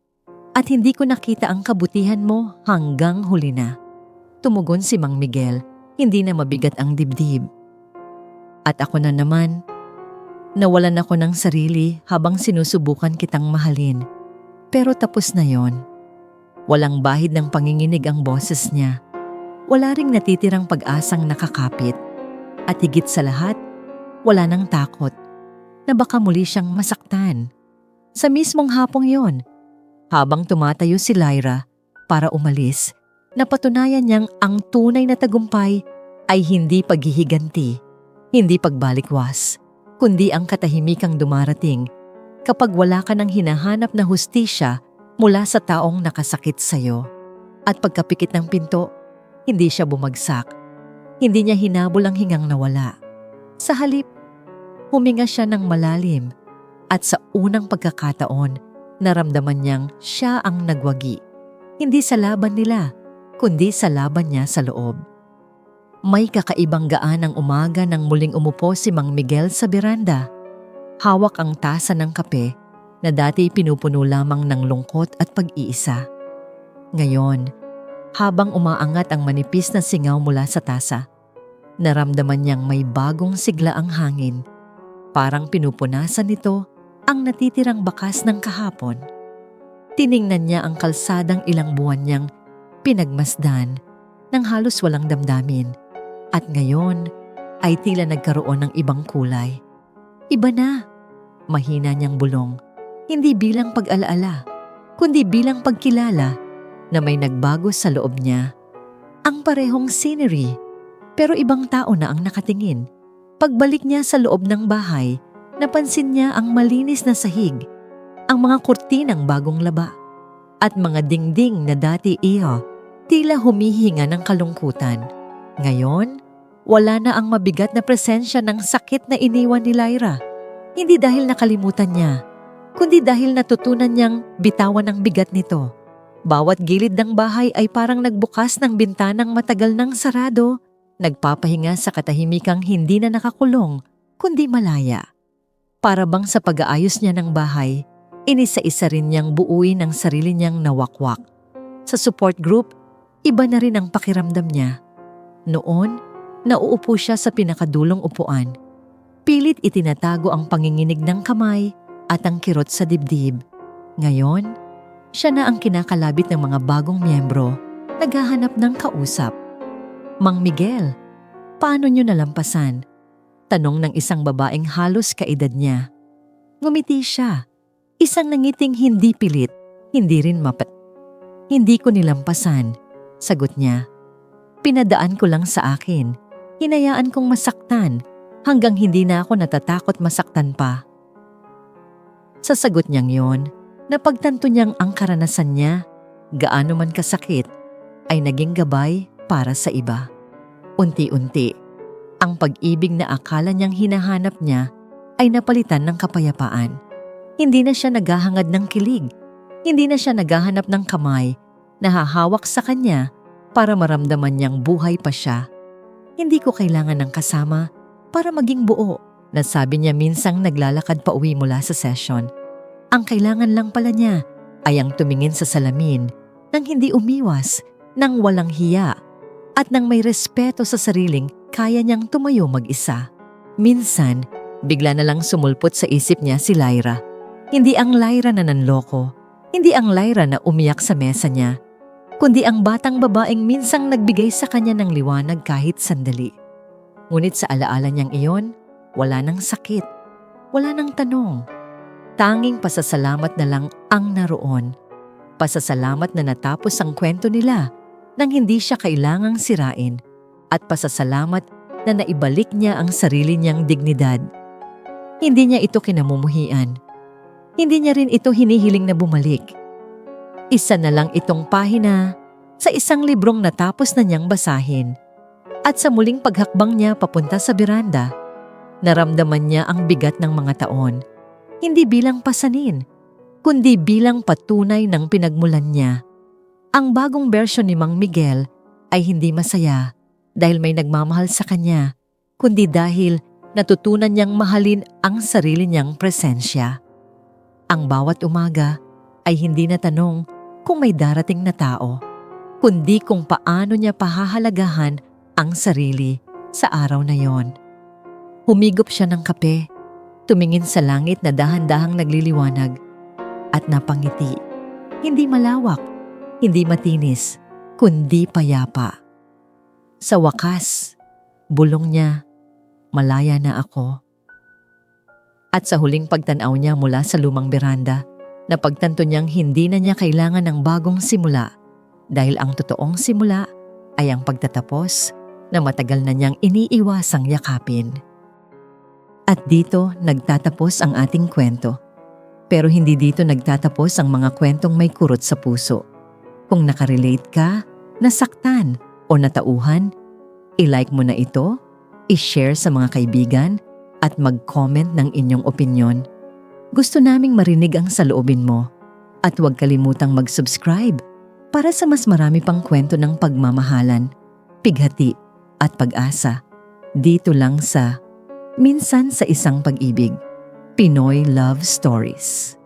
At hindi ko nakita ang kabutihan mo hanggang huli na. Tumugon si Mang Miguel, hindi na mabigat ang dibdib. At ako na naman, nawalan ako ng sarili habang sinusubukan kitang mahalin. Pero tapos na yon. Walang bahid ng panginginig ang boses niya. Wala ring natitirang pag-asang nakakapit. At higit sa lahat, wala nang takot na baka muli siyang masaktan. Sa mismong hapong yon, habang tumatayo si Lyra para umalis, napatunayan niyang ang tunay na tagumpay ay hindi paghihiganti, hindi pagbalikwas, kundi ang katahimikang dumarating kapag wala ka ng hinahanap na hustisya mula sa taong nakasakit sa'yo. At pagkapikit ng pinto, hindi siya bumagsak. Hindi niya hinabol ang hingang nawala. Sa halip, huminga siya ng malalim at sa unang pagkakataon, naramdaman niyang siya ang nagwagi. Hindi sa laban nila, kundi sa laban niya sa loob. May kakaibang gaan ng umaga nang muling umupo si Mang Miguel sa beranda. Hawak ang tasa ng kape na dati pinupuno lamang ng lungkot at pag-iisa. Ngayon, habang umaangat ang manipis na singaw mula sa tasa, naramdaman niyang may bagong sigla ang hangin. Parang pinupunasan nito ang natitirang bakas ng kahapon. Tiningnan niya ang kalsadang ilang buwan niyang pinagmasdan ng halos walang damdamin. At ngayon ay tila nagkaroon ng ibang kulay. Iba na, mahina niyang bulong. Hindi bilang pag-alaala, kundi bilang pagkilala na may nagbago sa loob niya. Ang parehong scenery, pero ibang tao na ang nakatingin. Pagbalik niya sa loob ng bahay, napansin niya ang malinis na sahig, ang mga kurtinang bagong laba, at mga dingding na dati tila humihinga ng kalungkutan. Ngayon, wala na ang mabigat na presensya ng sakit na iniwan ni Lyra. Hindi dahil nakalimutan niya, kundi dahil natutunan niyang bitawan ang bigat nito. Bawat gilid ng bahay ay parang nagbukas ng bintanang matagal nang sarado, nagpapahinga sa katahimikang hindi na nakakulong, kundi malaya. Para bang sa pag-aayos niya ng bahay, inisa-isa rin niyang buuin ang sarili niyang nawakwak. Sa support group, iba na rin ang pakiramdam niya. Noon, nauupo siya sa pinakadulong upuan. Pilit itinatago ang panginginig ng kamay at ang kirot sa dibdib. Ngayon, siya na ang kinakalabit ng mga bagong miyembro, naghahanap ng kausap. Mang Miguel, paano niyo nalampasan? Tanong ng isang babaeng halos kaedad niya. Ngumiti siya. Isang nangiting hindi pilit, hindi rin Hindi ko nilampasan, sagot niya. Pinadaan ko lang sa akin. Hinayaan kong masaktan hanggang hindi na ako natatakot masaktan pa. Sa sagot niyang yon, napagtanto niyang ang karanasan niya, gaano man kasakit, ay naging gabay para sa iba. Unti-unti, ang pag-ibig na akala niyang hinahanap niya ay napalitan ng kapayapaan. Hindi na siya naghahangad ng kilig. Hindi na siya naghahanap ng kamay na hahawak sa kanya para maramdaman niyang buhay pa siya. Hindi ko kailangan ng kasama para maging buo, na sabi niya minsang naglalakad pa uwi mula sa session. Ang kailangan lang pala niya ay ang tumingin sa salamin nang hindi umiwas, nang walang hiya, at nang may respeto sa sariling kaya niyang tumayo mag-isa. Minsan, bigla na lang sumulpot sa isip niya si Lyra. Hindi ang Lyra na nanloko, hindi ang Lyra na umiyak sa mesa niya, kundi ang batang babaeng minsang nagbigay sa kanya ng liwanag kahit sandali. Ngunit sa alaala niyang iyon, wala nang sakit, wala nang tanong. Tanging pasasalamat na lang ang naroon. Pasasalamat na natapos ang kwento nila nang hindi siya kailangang sirain, at pasasalamat na naibalik niya ang sarili niyang dignidad. Hindi niya ito kinamumuhian. Hindi niya rin ito hinihiling na bumalik. Isa na lang itong pahina sa isang librong natapos na niyang basahin. At sa muling paghakbang niya papunta sa beranda, naramdaman niya ang bigat ng mga taon. Hindi bilang pasanin, kundi bilang patunay ng pinagmulan niya. Ang bagong bersyon ni Mang Miguel ay hindi masaya dahil may nagmamahal sa kanya, kundi dahil natutunan niyang mahalin ang sarili niyang presensya. Ang bawat umaga ay hindi na tanong kung may darating na tao, kundi kung paano niya pahahalagahan ang sarili sa araw na yon. Humigop siya ng kape, tumingin sa langit na dahan-dahang nagliliwanag, at napangiti. Hindi malawak, hindi matinis, kundi payapa. Sa wakas, bulong niya, malaya na ako. At sa huling pagtanaw niya mula sa lumang beranda, napagtanto niyang hindi na niya kailangan ng bagong simula dahil ang totoong simula ay ang pagtatapos na matagal na niyang iniiwasang yakapin. At dito nagtatapos ang ating kwento. Pero hindi dito nagtatapos ang mga kwentong may kurot sa puso. Kung nakarelate ka, nasaktan o natauhan, i-like mo na ito, i-share sa mga kaibigan at mag-comment ng inyong opinyon. Gusto naming marinig ang saloobin mo at huwag kalimutang mag-subscribe para sa mas marami pang kwento ng pagmamahalan, pighati at pag-asa. Dito lang sa Minsan sa Isang Pag-ibig, Pinoy Love Stories.